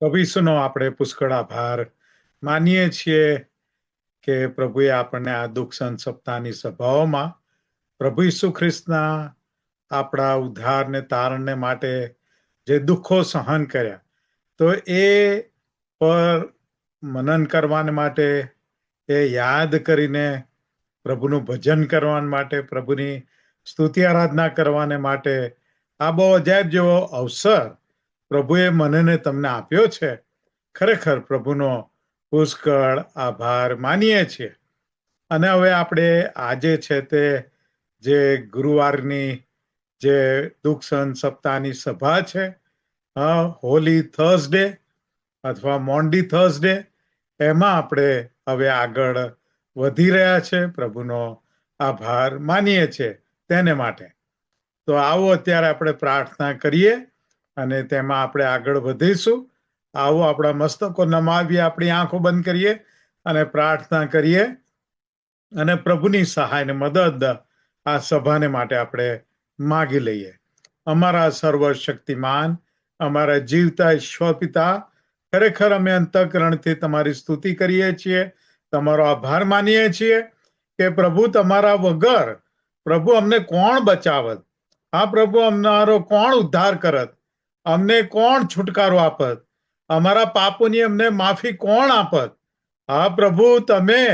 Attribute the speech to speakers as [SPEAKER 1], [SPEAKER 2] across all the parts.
[SPEAKER 1] પ્રભુ ઈસુનો આપણે પુષ્કળ આભાર માનીએ છીએ કે પ્રભુએ આપણને આ દુઃખ સંત સપ્તાહની સભાઓમાં પ્રભુ ઈસુ ખ્રિસ્તના આપણા ઉદ્ધારને તારણને માટે જે દુઃખો સહન કર્યા તો એ પર મનન કરવા માટે, એ યાદ કરીને પ્રભુનું ભજન કરવા માટે, પ્રભુની સ્તુતિ આરાધના કરવાને માટે આ બહુ અજાયબ જેવો અવસર પ્રભુએ મને ને તમને આપ્યો છે. ખરેખર પ્રભુનો પુષ્કળ આભાર માનીએ છીએ. અને હવે આપણે આજે છે તે જે ગુરુવારની જે દુઃખ સંત સપ્તાહની સભા છે, હોલી થર્સડે અથવા મોન્ડી થર્સડે, એમાં આપણે હવે આગળ વધી રહ્યા છે. પ્રભુનો આભાર માનીએ છીએ તેને માટે. તો આવો અત્યારે આપણે પ્રાર્થના કરીએ અને તેમાં આપણે આગળ વધીશું. આવો આપણા મસ્તકો નમાવીએ, આપણી આંખો બંધ કરીએ અને પ્રાર્થના કરીએ અને પ્રભુની સહાય ને મદદ આ સભાને માટે આપણે માગી લઈએ. અમારા સર્વશક્તિમાન, અમારા જીવતા ઈશ્વર પિતા, ખરેખર અમે અંતઃકરણથી તમારી સ્તુતિ કરીએ છીએ, તમારો આભાર માનીએ છીએ કે પ્રભુ તમારા વગર પ્રભુ અમને કોણ બચાવત? હા પ્રભુ, અમારો કોણ ઉદ્ધાર કરત? અમને કોણ છુટકારો આપત? અમારા પાપોની અમને માફી કોણ આપત? હા પ્રભુ, તમે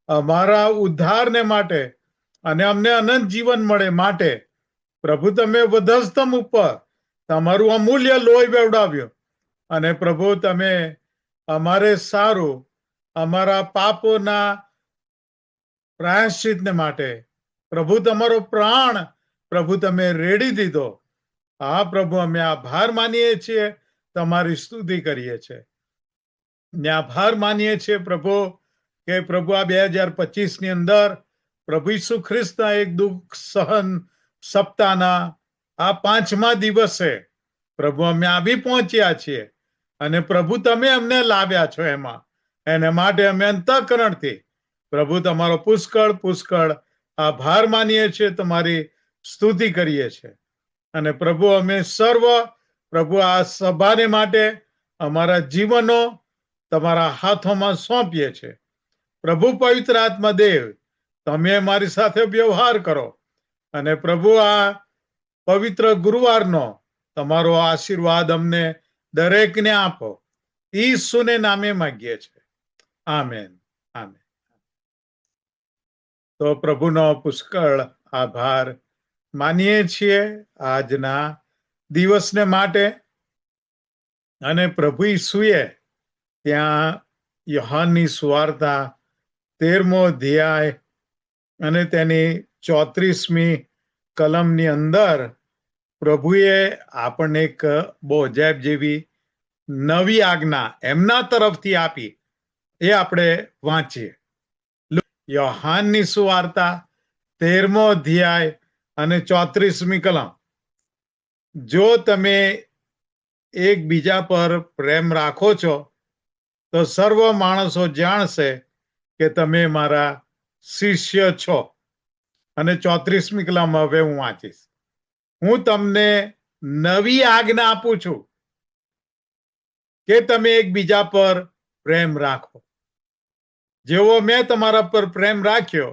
[SPEAKER 1] અમારા ઉદ્ધારને માટે અને અમને અનંત જીવન મળે માટે પ્રભુ તમે વધસ્તંભ ઉપર તમારું અમૂલ્ય લોહી વેવડાવ્યો અને પ્રભુ તમે અમારે સારું અમારા પાપોના પ્રાયશ્ચિતને માટે પ્રભુ તમારો પ્રાણ પ્રભુ તમે રેડી દીધો. હા પ્રભુ, અમે આભાર માનીએ છીએ, તમારી સ્તુતિ કરીએ છીએ ને આભાર માનીએ છીએ પ્રભુ કે પ્રભુ આ 2025 ની અંદર પ્રભુ ઈસુ ખ્રિસ્તના એક દુઃખ સહન સપ્તાહના આ 5મા દિવસે પ્રભુ અમે આવી પહોંચ્યા છીએ અને પ્રભુ તમે અમને લાવ્યા છો એમાં. એને માટે અમે અંતઃકરણથી પ્રભુ તમારો પુષ્કળ પુષ્કળ આભાર માનીએ છીએ, તમારી સ્તુતિ કરીએ છીએ. અને પ્રભુ અમે સર્વ પ્રભુ આ સભાને માટે અમારા જીવનો તમારા હાથોમાં સોંપીએ છીએ. પ્રભુ પવિત્ર આત્મા દેવ, તમે મારી સાથે વ્યવહાર કરો અને પ્રભુ આ પવિત્ર ગુરુવારનો તમારો આશીર્વાદ અમને દરેકને આપો. ઈસુને નામે માંગીએ છીએ, આમેન, આમેન. તો પ્રભુનો પુષ્કળ આભાર માનીએ છીએ આજના દિવસને માટે. અને પ્રભુ ઈસુએ ત્યાં યોહાનની સુવાર્તા 13મો અધ્યાય અને તેની 34મી કલમની અંદર પ્રભુએ આપણને એક બહુ અજાયબ જેવી નવી આજ્ઞા એમના તરફથી આપી. એ આપણે વાંચીએ. યોહાનની સુવાર્તા 13મો અધ્યાય અને 34મી કલમ. જો તમે એકબીજા પર પ્રેમ રાખો છો તો સર્વ માણસો જાણશે કે તમે મારા શિષ્ય છો. અને 34મી કલમ હવે હું વાંચીશ. હું તમને નવી આજ્ઞા આપું છું કે તમે એકબીજા પર પ્રેમ રાખો. જેવો મેં તમારા પર પ્રેમ રાખ્યો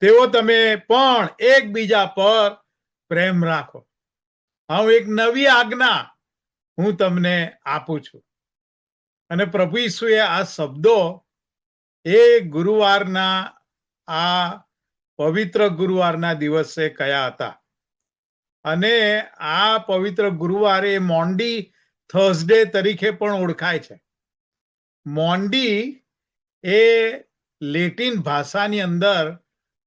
[SPEAKER 1] તેવો તમે પણ એકબીજા પર પ્રેમ રાખો. હું એક નવી આજ્ઞા હું તમને આપું છું. અને પ્રભુ ઈસુએ આ શબ્દો એ ગુરુવારના આ પવિત્ર ગુરુવારના દિવસે કયા હતા. અને આ પવિત્ર ગુરુવાર એ મોન્ડી થર્સડે તરીકે પણ ઓળખાય છે. મોન્ડી એ લેટિન ભાષાની અંદર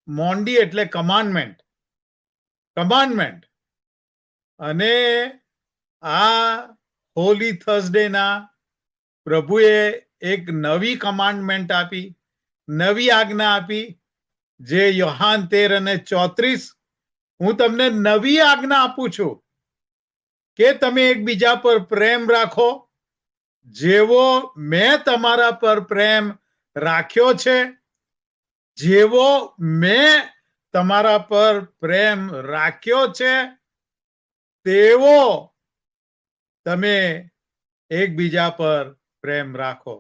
[SPEAKER 1] મોન્ડી એટલે કમાન્ડમેન્ટ. અને આ હોલી થર્સડેના પ્રભુએ એક નવી કમાન્ડમેન્ટ આપી, નવી આજ્ઞા આપી, જે યોહાન 13 અને 34. હું તમને નવી આજ્ઞા આપું છું કે તમે એકબીજા પર પ્રેમ રાખો. જેવો મેં તમારા પર પ્રેમ રાખ્યો છે, જેવો મેં તમારા પર પ્રેમ રાખ્યો છે તેવો તમે એકબીજા પર પ્રેમ રાખો.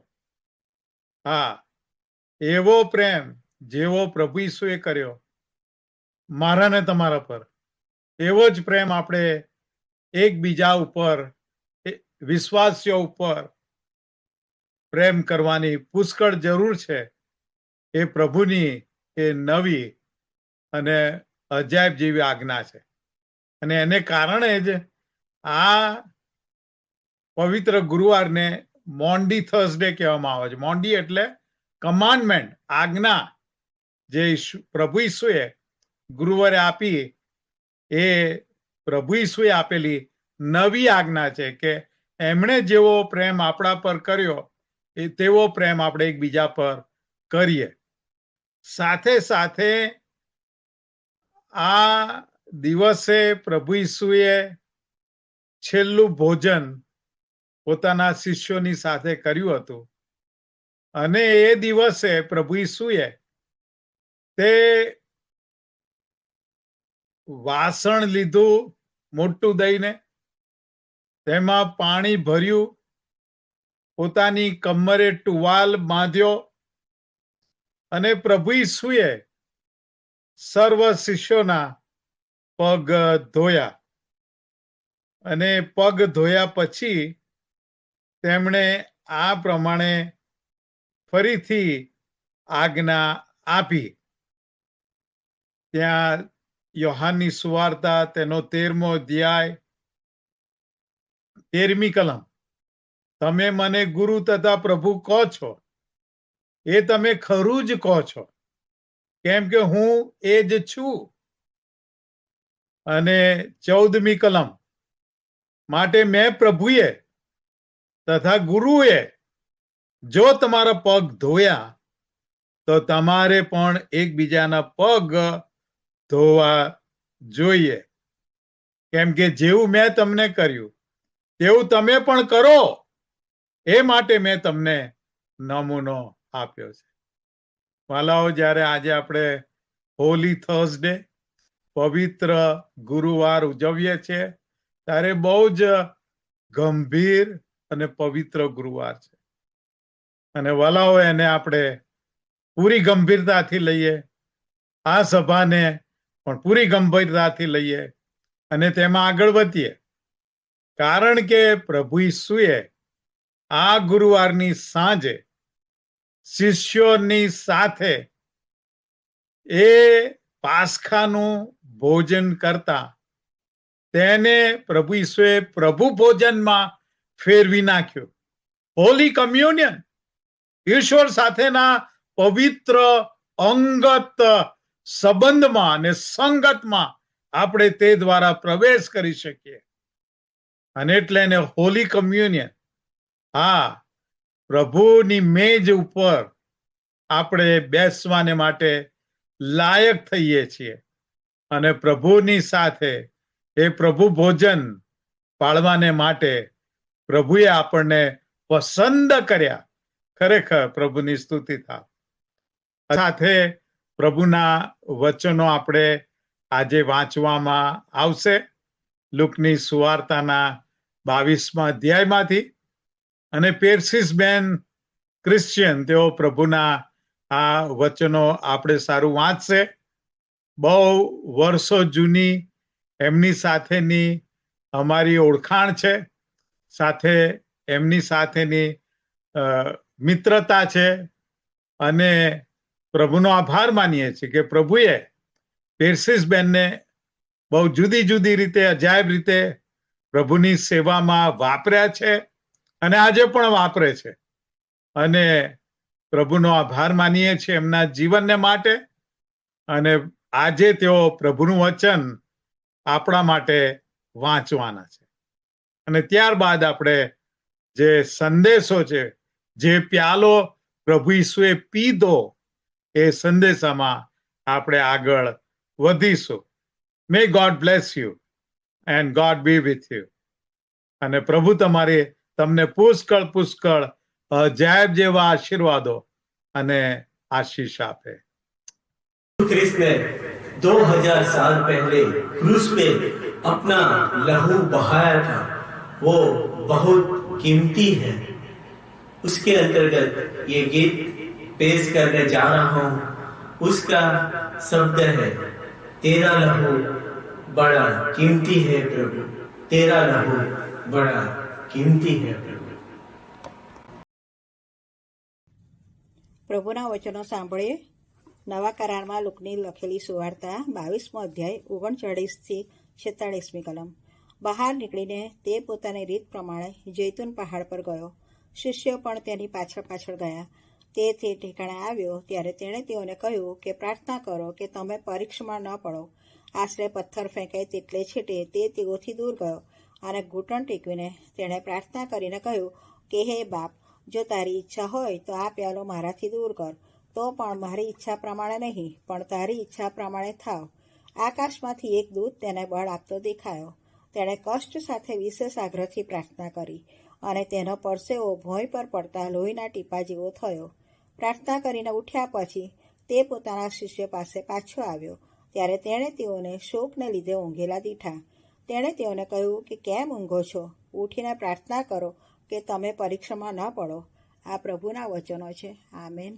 [SPEAKER 1] હા, એવો પ્રેમ જેવો પ્રભુ ઈસુએ કર્યો મારા ને તમારા પર, એવો જ પ્રેમ આપણે એકબીજા ઉપર, વિશ્વાસીઓ ઉપર પ્રેમ કરવાની પુષ્કળ જરૂર છે. એ પ્રભુની એ નવી અને અજાયબ જેવી આજ્ઞા છે. અને એને કારણે જ આ પવિત્ર ગુરુવારને મોન્ડી થર્સડે કહેવામાં આવે છે. મોન્ડી એટલે કમાન્ડમેન્ટ, આજ્ઞા, જે પ્રભુ ઈસુએ ગુરુવારે આપી, એ પ્રભુ ઈસુએ આપેલી નવી આજ્ઞા છે કે એમણે જેવો પ્રેમ આપણા પર કર્યો એ તેવો પ્રેમ આપણે એકબીજા પર કરીએ. સાથે સાથે આ દિવસે પ્રભુ ઈસુએ છેલ્લું ભોજન પોતાના શિષ્યોની સાથે કર્યું હતું. અને એ દિવસે પ્રભુ ઈસુએ તે વાસણ લીધું મોટું દઈને, તેમાં પાણી ભર્યું, પોતાની કમરે ટુવાલ બાંધ્યો અને પ્રભુ ઈસુએ સર્વ શિષ્યોના પગ ધોયા. અને પગ ધોયા પછી તેમણે આ પ્રમાણે ફરીથી આજ્ઞા આપી. ત્યાં યોહાનની સુવાર્તા તેનો 13મો અધ્યાય 13મી કલમ, તમે મને ગુરુ તથા પ્રભુ કહો છો, એ તમે ખરું જ કહો છો, કેમ કે હું એ જ છું. અને 14મી કલમ, માટે મેં પ્રભુએ તથા ગુરુએ જો તમારા પગ ધોયા તો તમારે પણ એકબીજાના પગ ધોવા જોઈએ. કેમ કે જેવું મેં તમને કર્યું તેવું તમે પણ કરો, એ માટે મેં તમને નમૂનો આપ્યો છે. વાલાઓ, જ્યારે આજે આપણે હોલી થર્સડે, પવિત્ર ગુરુવાર ઉજવીએ છીએ, ત્યારે બહુ જ ગંભીર અને પવિત્ર ગુરુવાર છે. અને વાલાઓ, એને આપણે પૂરી ગંભીરતાથી લઈએ, આ સભાને પણ પૂરી ગંભીરતાથી લઈએ અને તેમાં આગળ વધીએ. કારણ કે પ્રભુ ઈસુએ આ ગુરુવારની સાંજે શિષ્યોની સાથે એ પાસખાનું ભોજન કરતા તેને પ્રભુ ઈસુએ પ્રભુ ભોજનમાં ફેરવી નાખ્યું. હોલી કમ્યુનિયન, ઈશ્વર સાથેના પવિત્ર અંગત સંબંધમાં અને સંગતમાં આપણે તે દ્વારા પ્રવેશ કરી શકીએ. અને એટલે એને હોલી કમ્યુનિયન. હા, પ્રભુની મેજ ઉપર આપણે બેસવાને માટે લાયક થઈએ છીએ અને પ્રભુની સાથે એ પ્રભુ ભોજન પાળવાને માટે પ્રભુએ આપણને પસંદ કર્યા. ખરેખર પ્રભુની સ્તુતિ થાય. સાથે પ્રભુના વચનો આપણે આજે વાંચવામાં આવશે લુકની સુવાર્તાના 22મા અધ્યાયમાંથી. અને પેર્સિસબેન ક્રિશ્ચિયન, તેઓ પ્રભુના આ વચનો આપણે સારું વાંચશે. બહુ વર્ષો જૂની એમની સાથેની અમારી ઓળખાણ છે, સાથે એમની સાથેની મિત્રતા છે. અને પ્રભુનો આભાર માનીએ છીએ કે પ્રભુએ પેર્સિસબેનને બહુ જુદી જુદી રીતે, અજાયબ રીતે પ્રભુની સેવામાં વાપર્યા છે અને આજે પણ વાપરે છે. અને પ્રભુનો આભાર માનીએ છીએ એમના જીવનને માટે. અને આજે તેઓ પ્રભુનું વચન આપણા માટે વાંચવાના છે. અને ત્યારબાદ આપણે જે સંદેશો છે, જે પ્યાલો પ્રભુ ઈસુએ પીધો, એ સંદેશામાં આપણે આગળ વધીશું. May God bless you and God be with you. અને પ્રભુ તમને પુષ્કળ પુષ્કળ અજાયબ જેવા આશીર્વાદો અને आशीष આપે.
[SPEAKER 2] क्रिस्त ने 2000 साल पहले क्रूस पे अपना लहू बहाया था, वो बहुत कीमती है। उसके अंतर्गत ये गीत पेश करने जा रहा हूं। उसका शब्द है, तेरा लहू बड़ा कीमती है प्रभु, तेरा लहू बड़ा कीमती है प्रभु।
[SPEAKER 3] પ્રભુના વચનો સાંભળીએ. નવા કરારમાં લુકની લખેલી સુવાર્તા 22મો અધ્યાય 39થી 46મી કલમ. બહાર નીકળીને તે પોતાની રીત પ્રમાણે જૈતુન પહાડ પર ગયો. શિષ્યો પણ તેની પાછળ પાછળ ગયા. તે ઠેકાણે આવ્યો ત્યારે તેણે તેઓને કહ્યું કે પ્રાર્થના કરો કે તમે પરીક્ષામાં ન પડો. આશરે પથ્થર ફેંકાય તેટલે છેટે તે તેઓથી દૂર ગયો અને ઘૂંટણ ટેકવીને તેણે પ્રાર્થના કરીને કહ્યું કે હે બાપ, જો તારી ઈચ્છા હોય તો આ પ્યાલો મારાથી દૂર કર, તો પણ મારી ઈચ્છા પ્રમાણે નહીં પણ તારી ઈચ્છા પ્રમાણે થાવ. આકાશમાંથી એક દૂત તેને બળ આપતો દેખાયો. તેણે કષ્ટ સાથે વિશેષ આગ્રહથી પ્રાર્થના કરી અને તેનો પરસેવો ભોંય પર પડતા લોહીના ટીપા જેવો થયો. પ્રાર્થના કરીને ઉઠ્યા પછી તે પોતાના શિષ્ય પાસે પાછો આવ્યો. ત્યારે તેણે તેઓને શોકને લીધે ઊંઘેલા દીઠા. તેણે તેઓને કહ્યું કે કેમ ઊંઘો છો? ઉઠીને પ્રાર્થના કરો કે તમે પરીક્ષામાં ન પડો. આ પ્રભુના વચનો છે. આમેન.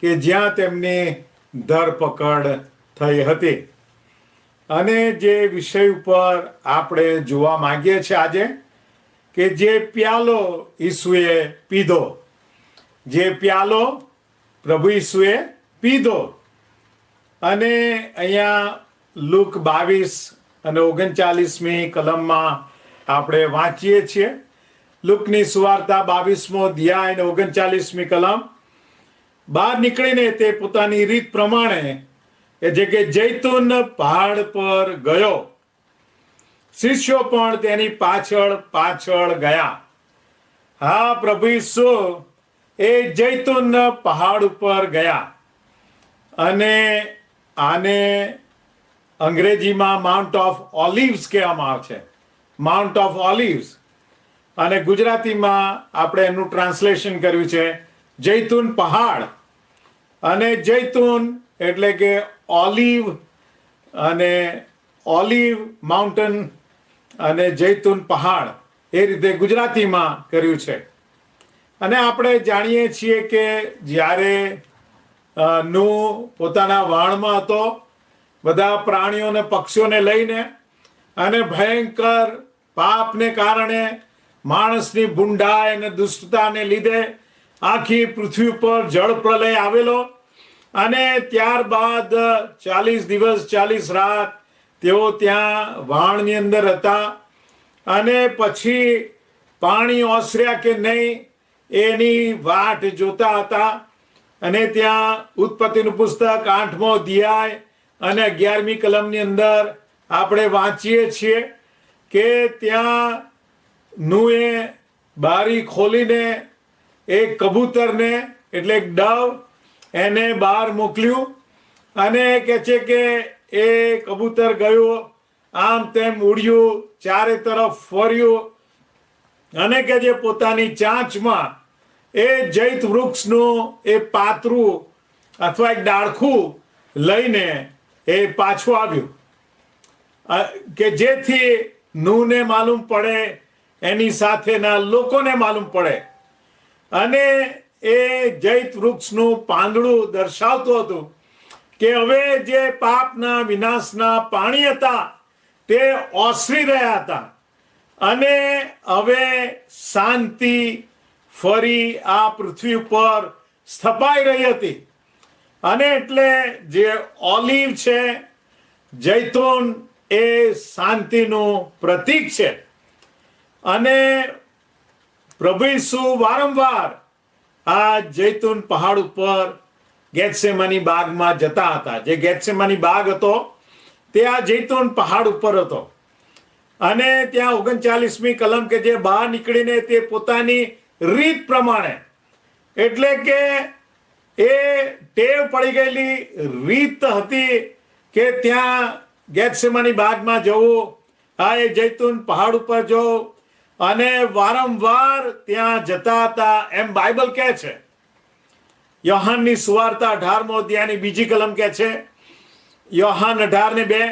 [SPEAKER 1] કે જ્યાં તેમની ધરપકડ થઈ હતી અને જે વિષય ઉપર આપણે જોવા માંગીએ છીએ આજે, કે જે પ્યાલો ઈસુએ પીધો, જે પ્યાલો પ્રભુ ઈસુએ પીધો. અને અહીંયા લુક 22 અને 39મી કલમમાં આપણે વાંચીએ છીએ. લુકની સુવાર્તા 22મો અધ્યાય અને 39મી કલમ. બહાર નીકળીને તે પોતાની રીત પ્રમાણે જે કે જૈતુન પહાડ પર ગયો. શિષ્યો પણ તેની પાછળ પાછળ ગયા. હા, પ્રભુ ઈસુ એ જૈતુન પહાડ ઉપર ગયા અને આને અંગ્રેજીમાં માઉન્ટ ઓફ ઓલિવ્સ કહેવામાં આવે છે, માઉન્ટ ઓફ ઓલિવ્સ. અને ગુજરાતીમાં આપણે એનું ટ્રાન્સલેશન કર્યું છે જૈતુન પહાડ. અને જૈતુન એટલે કે ઓલિવ અને ઓલિવ માઉન્ટેન અને જૈતુન પહાડ, એ રીતે ગુજરાતીમાં કર્યું છે. અને આપણે જાણીએ છીએ કે જ્યારે નૂહ પોતાના વાણમાં હતો, બધા પ્રાણીઓને પક્ષીઓને લઈને, અને ભયંકર પાપને કારણે માણસની ભૂંડાઈ અને દુષ્ટતાને લીધે આખી પૃથ્વી પર જળ પ્રલય આવેલો. અને ત્યારબાદ 40 દિવસ 40 રાત તેઓ ત્યાં વાણની અંદર હતા. અને પછી પાણી ઓસર્યા કે નહીં એની વાટ જોતા હતા. અને ત્યાં ઉત્પત્તિનું પુસ્તક 8મો અધ્યાય અને 11મી કલમની અંદર આપણે વાંચીએ છીએ કે ત્યાં નૂએ બારી ખોલીને એક કબૂતરને, એટલે એક ડવ, એને બહાર મોકલ્યું. અને કહે છે કે એ કબૂતર ગયું, આમ તેમ ઉડ્યું, ચારે તરફ ફર્યું અને કે જે પોતાની ચાંચમાં એ જૈત વૃક્ષનું એ પાતરું અથવા એક ડાળખું લઈને એ પાછું આવ્યું. કે જેથી નૂહને માલુમ પડે, એની સાથેના લોકોને માલુમ પડે. અને એ જૈત વૃક્ષનું પાંદડું દર્શાવતું હતું કે હવે જે પાપના વિનાશના પાણી હતા તે ઓસરી રહ્યા હતા અને હવે શાંતિ ફરી આ પૃથ્વી ઉપર સ્થપાઈ રહી હતી. અને એટલે જે ઓલિવ છે, જૈતુન, એ શાંતિનું પ્રતીક છે. અને પ્રભુ ઈસુ વારંવાર આ જૈતુન પહાડ ઉપર ગેથસેમાની બાગમાં જતા હતા. જે ગેથસેમાની બાગ હતો તે આ જૈતુન પહાડ ઉપર હતો. અને ત્યાં 39મી કલમ કે જે બહાર નીકળીને તે પોતાની રીત પ્રમાણે, એટલે કે એ ટેવ પડી ગયેલી રીત હતી કે ત્યાં ગેથસેમાની બાગમાં જવું, આ એ જૈતુન પહાડ ઉપર જવું, અને વારંવાર ત્યાં જતા હતા એમ બાઇબલ કહે છે. યોહાનની સુવાર્તા 18મો અધ્યાયની 2જી કલમ કહે છે, યોહાન 18:2,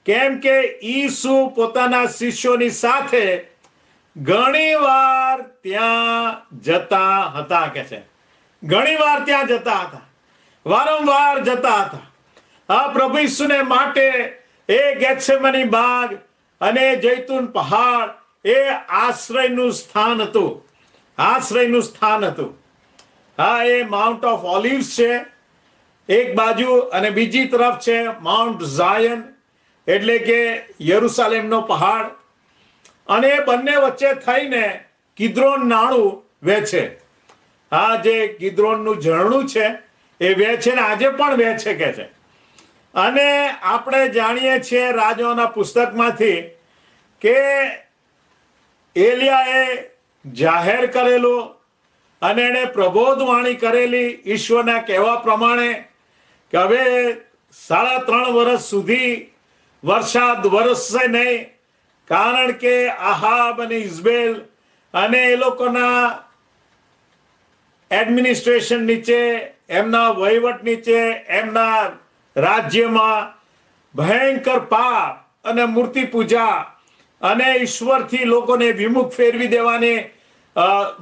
[SPEAKER 1] કેમ કે ઈસુ પોતાના શિષ્યોની સાથે ઘણી વાર ત્યાં જતા હતા કે છે. ઘણી વાર ત્યાં જતા હતા, વારંવાર જતા હતા. આ પ્રભુ ઈસુને માટે એ ગેથસેમની બાગ અને જૈતુન પહાડ એ આશ્રયનું સ્થાન હતું. આશ્રયનું સ્થાન હતું. હા, એ માઉન્ટ ઓફ ઓલિવ્સ છે એક બાજુ, અને બીજી તરફ છે માઉન્ટ ઝાયન એટલે કે યરુસાલેમનો પહાડ. અને એ બંને વચ્ચે થઈને કિદ્રોન નાળું વહેશે. આ જે કિદ્રોનનું ઝરણું છે એ વહેશે ને આજે પણ વહેશે કે છે. અને આપણે જાણીએ છીએ રાજાઓના પુસ્તકમાંથી કે એલિયાએ જાહેર કરેલું અને એને પ્રબોધવાણી કરેલી ઈશ્વરના કહેવા પ્રમાણે કે હવે 3.5 વર્ષ સુધી વરસાદ વરસશે નહીં, કારણ કે આહાબ અને ઇઝબેલ અને એ લોકોના એડમિનિસ્ટ્રેશન નીચે, એમના વહીવટ નીચે, એમના રાજ્યમાં ભયંકર પાપ અને મૂર્તિ પૂજા અને ઈશ્વરથી લોકોને વિમુખ ફેરવી દેવાની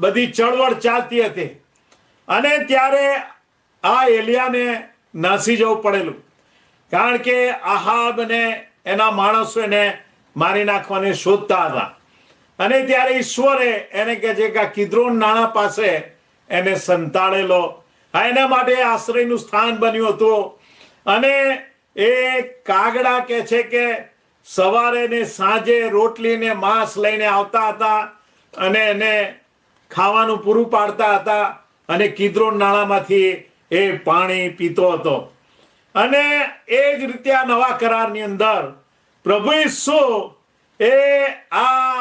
[SPEAKER 1] બધી ચળવળ ચાલતી હતી. અને ત્યારે આ એલિયાને નાસી જવું પડેલું, કારણ કે આહાબ અને એના માણસો એને મારી નાખવાને શોધતા હતા. અને ત્યારે ઈશ્વરે એને કહે છે કે કિદ્રોન નાળા પાસે એને સંતાડેલો. એના માટે આશ્રયનું સ્થાન બન્યું હતું. અને એ કાગડા કે છે કે સવારે ને સાંજે રોટલી ને માંસ લઈને આવતા હતા અને એને ખાવાનું પૂરું પાડતા હતા, અને કિદ્રોન નાળામાંથી એ પાણી પીતો હતો. અને એ જ રીતે આ નવા કરારની અંદર પ્રભુ ઈસુ એ આ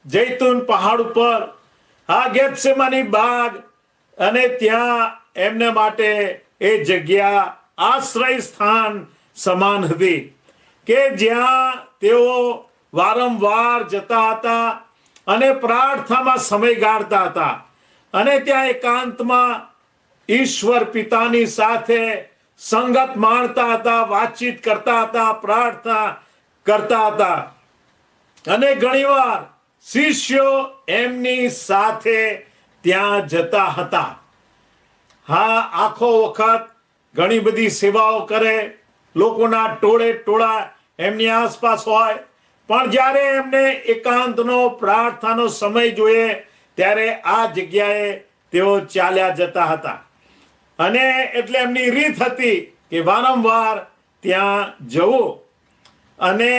[SPEAKER 1] જૈતુન પહાડ ઉપર આ ગેથસેમાની બાગ, અને ત્યાં એમને માટે એ જગ્યા આશ્રય સ્થાન સમાન હતી કે જ્યાં તેઓ વારંવાર જતા હતા અને પ્રાર્થનામાં સમય ગાળતા હતા. અને ત્યાં એકાંતમાં ઈશ્વર પિતાની સાથે સંગત માણતા હતા, વાતચીત કરતા હતા, પ્રાર્થના કરતા હતા. અને ઘણીવાર શિષ્યો એમની સાથે ત્યાં જતા હતા. હા, આખો વખત ઘણી બધી સેવાઓ કરે, લોકોના ટોળે ટોળા એમની આસપાસ હોય, પણ જ્યારે એમને એકાંતનો પ્રાર્થનાનો સમય જોઈએ ત્યારે આ જગ્યાએ તેઓ ચાલ્યા જતા હતા. અને એટલે એમની રીત હતી કે વારંવાર ત્યાં જવું. અને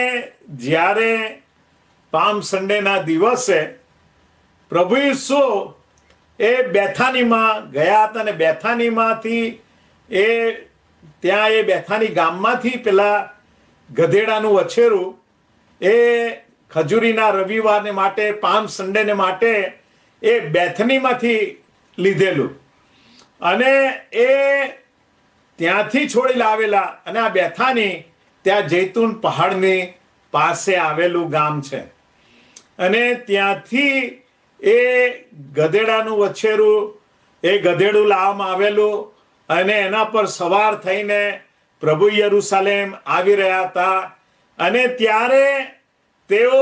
[SPEAKER 1] જ્યારે પામ સન્ડેના દિવસે પ્રભુ ઈસુ એ બેથાનીમાં ગયા હતા, અને બેથાનીમાંથી એ ત્યાં એ બેથાની ગામમાંથી પેલા ગધેડાનું વછેરું એ ખજૂરીના રવિવારને માટે, પામ સન્ડેને માટે એ બેથનીમાંથી લીધેલું. અને એ ત્યાંથી છોડી લાવેલા. અને આ બેથાની ત્યાં જૈતુન પહાડની પાસે આવેલું ગામ છે. અને ત્યાંથી એ ગધેડાનું વછેરું, એ ગધેડું લાવવામાં આવેલું, અને એના પર સવાર થઈને પ્રભુ યરુસાલેમ આવી રહ્યા હતા. અને ત્યારે તેઓ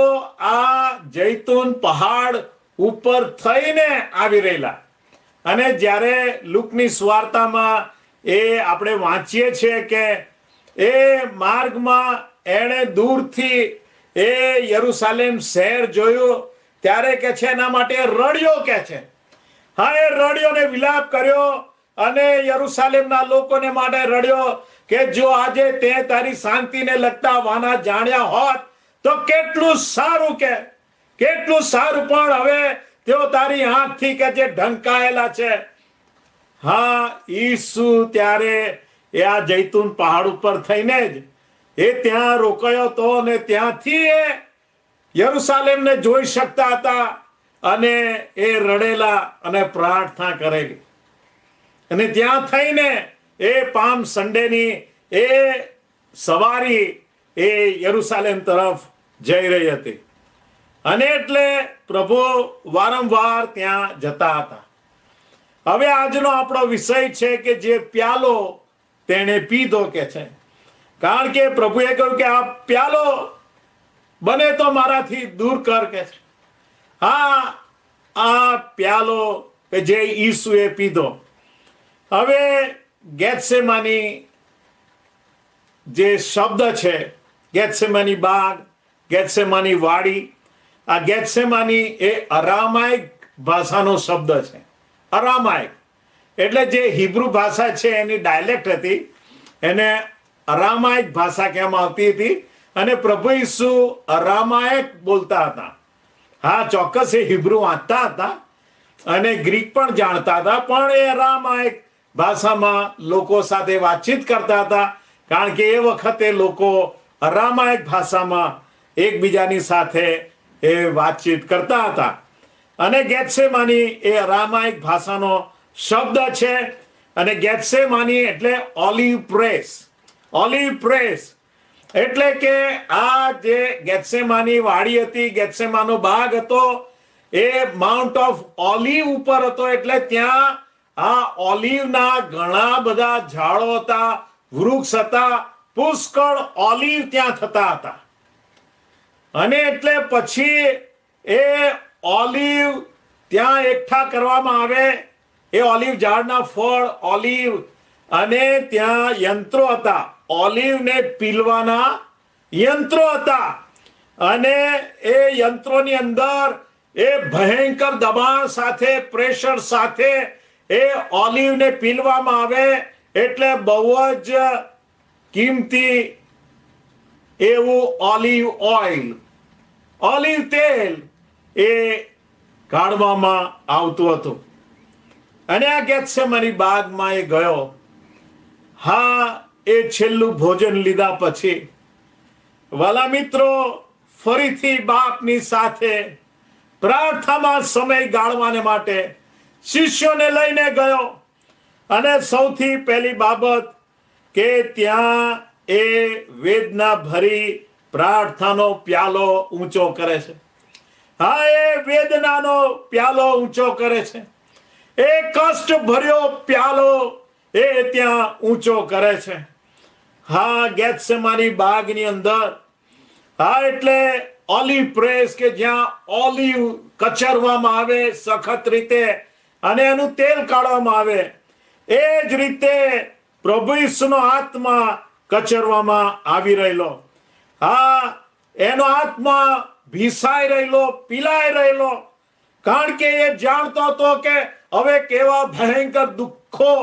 [SPEAKER 1] આ જૈતુન પહાડ ઉપર થઈને આવી રહેલા. અને જ્યારે લુકની સુવાર્તામાં એ આપણે વાંચીએ છીએ કે એ માર્ગમાં એણે દૂરથી એ યરુસાલેમ શહેર જોયું, ત્યારે કે છે એના માટે રડ્યો કે છે. હા, એ રડ્યો ને વિલાપ કર્યો, અને યરુસાલેમના લોકોને માટે રડ્યો કે જો આજે તે તારી શાંતિને લગતા વાના જાણ્યા હોત તો કેટલું સારું, કે કેટલું સારું, પણ હવે તેઓ તારી આંખથી કે જે ઢંકાયેલા છે. હા, ઈસુ ત્યારે એ આ જૈતુન પહાડ ઉપર થઈને જ એ ત્યાં રોકાયો હતો, અને ત્યાંથી એ યરુસાલેમને જોઈ શકતા હતા, અને એ રડેલા અને પ્રાર્થના કરેલી. અને ત્યાં થઈને એ પામ સન્ડેની એ સવારી એ યરુસાલેમ તરફ જઈ રહી હતી. અને એટલે પ્રભુ વારંવાર ત્યાં જતા હતા. હવે આજનો આપણો વિષય છે કે જે પ્યાલો તેણે પીધો કે છે. કારણ કે પ્રભુએ કહ્યું કે આ પ્યાલો બને તો મારાથી દૂર કર કે છે.
[SPEAKER 4] આ પ્યાલો કે જે ઈસુએ પીધો. હવે ગેથસેમાની જે શબ્દ છે, ગેથસેમાની બાગ, ગેથસેમાની વાડી, આ ગેથસેમાની એ અરામાઇક ભાષાનો શબ્દ છે. અરામાઇક એટલે જે હિબ્રુ ભાષા છે એની ડાયલેક્ટ હતી, એને અરામાઇક ભાષા કહેવામાં આવતી હતી. અને પ્રભુ ઈસુ અરામાઇક બોલતા હતા. ચોક્કસ એ હિબ્રુ વાંચતા હતા અને ગ્રીક પણ જાણતા હતા, પણ એ અરામાઇક ભાષામાં લોકો સાથે વાતચીત કરતા હતા, કારણ કે એ વખતે લોકો અરામાઇક ભાષામાં એકબીજાની સાથે એ વાતચીત કરતા હતા. અને ગેથસેમાની એ અરામાઇક ભાષાનો શબ્દ છે. અને ગેથસેમાની એટલે ઓલિવ પ્રેસ. ઓલિવ પ્રેસ એટલે કે આ જે ગેથસેમાની વાડી હતી, ગેથસેમાનો બાગ હતો, એ માઉન્ટ ઓફ ઓલિવ ઉપર હતો. એટલે ત્યાં આ ઓલિવના ઘણા બધા ઝાડો હતા, વૃક્ષ હતા, પુષ્કળ ઓલિવ ત્યાં થતા હતા. અને એટલે પછી એ ઓલિવ ત્યાં એકઠા કરવામાં આવે, એ ઓલિવ ઝાડના ફળ, ઓલિવ, અને ત્યાં યંત્રો હતા, ઓલિવને પીલવાના યંત્રો હતા. અને એ યંત્રોની અંદર એ ભયંકર દબાણ સાથે, પ્રેશર સાથે એ ઓલિવને પીલવામાં આવે. એટલે બહુ જ કિંમતી એવું ઓલિવ ઓઇલ, ઓલિવ તેલ એ કાઢવામાં આવતું હતું. અને આ ગેથસેમાની બાગમાં એ ગયો. એ છેલ્લું ભોજન લીધા પછી વાલા મિત્રો ફરીથી બાપની સાથે પ્રાર્થનામાં સમય ગાળવાને માટે શિષ્યોને લઈને ગયો. અને સૌથી પહેલી બાબત કે ત્યાં એ વેદના ભરી પ્રાર્થનાનો પ્યાલો ઊંચો કરે છે. એ વેદનાનો પ્યાલો ઊંચો કરે છે. એ કષ્ટ ભર્યો પ્યાલો એ ત્યાં ઊંચો કરે છે. ગેથસેમાની બાગની અંદર, એટલે ઓલિવ પ્રેસ કે જ્યાં ઓલિવ કચરવામાં આવે સખત રીતે અને એનું તેલ કાઢવામાં આવે, એ જ રીતે પ્રભુ ઈસુનો આત્મા કચરવામાં આવી રહેલો. એનો આત્મા ભીસાઈ રહેલો, પીલાઈ રહેલો, કારણ કે એ જાણતો હતો કે હવે કેવા ભયંકર દુઃખો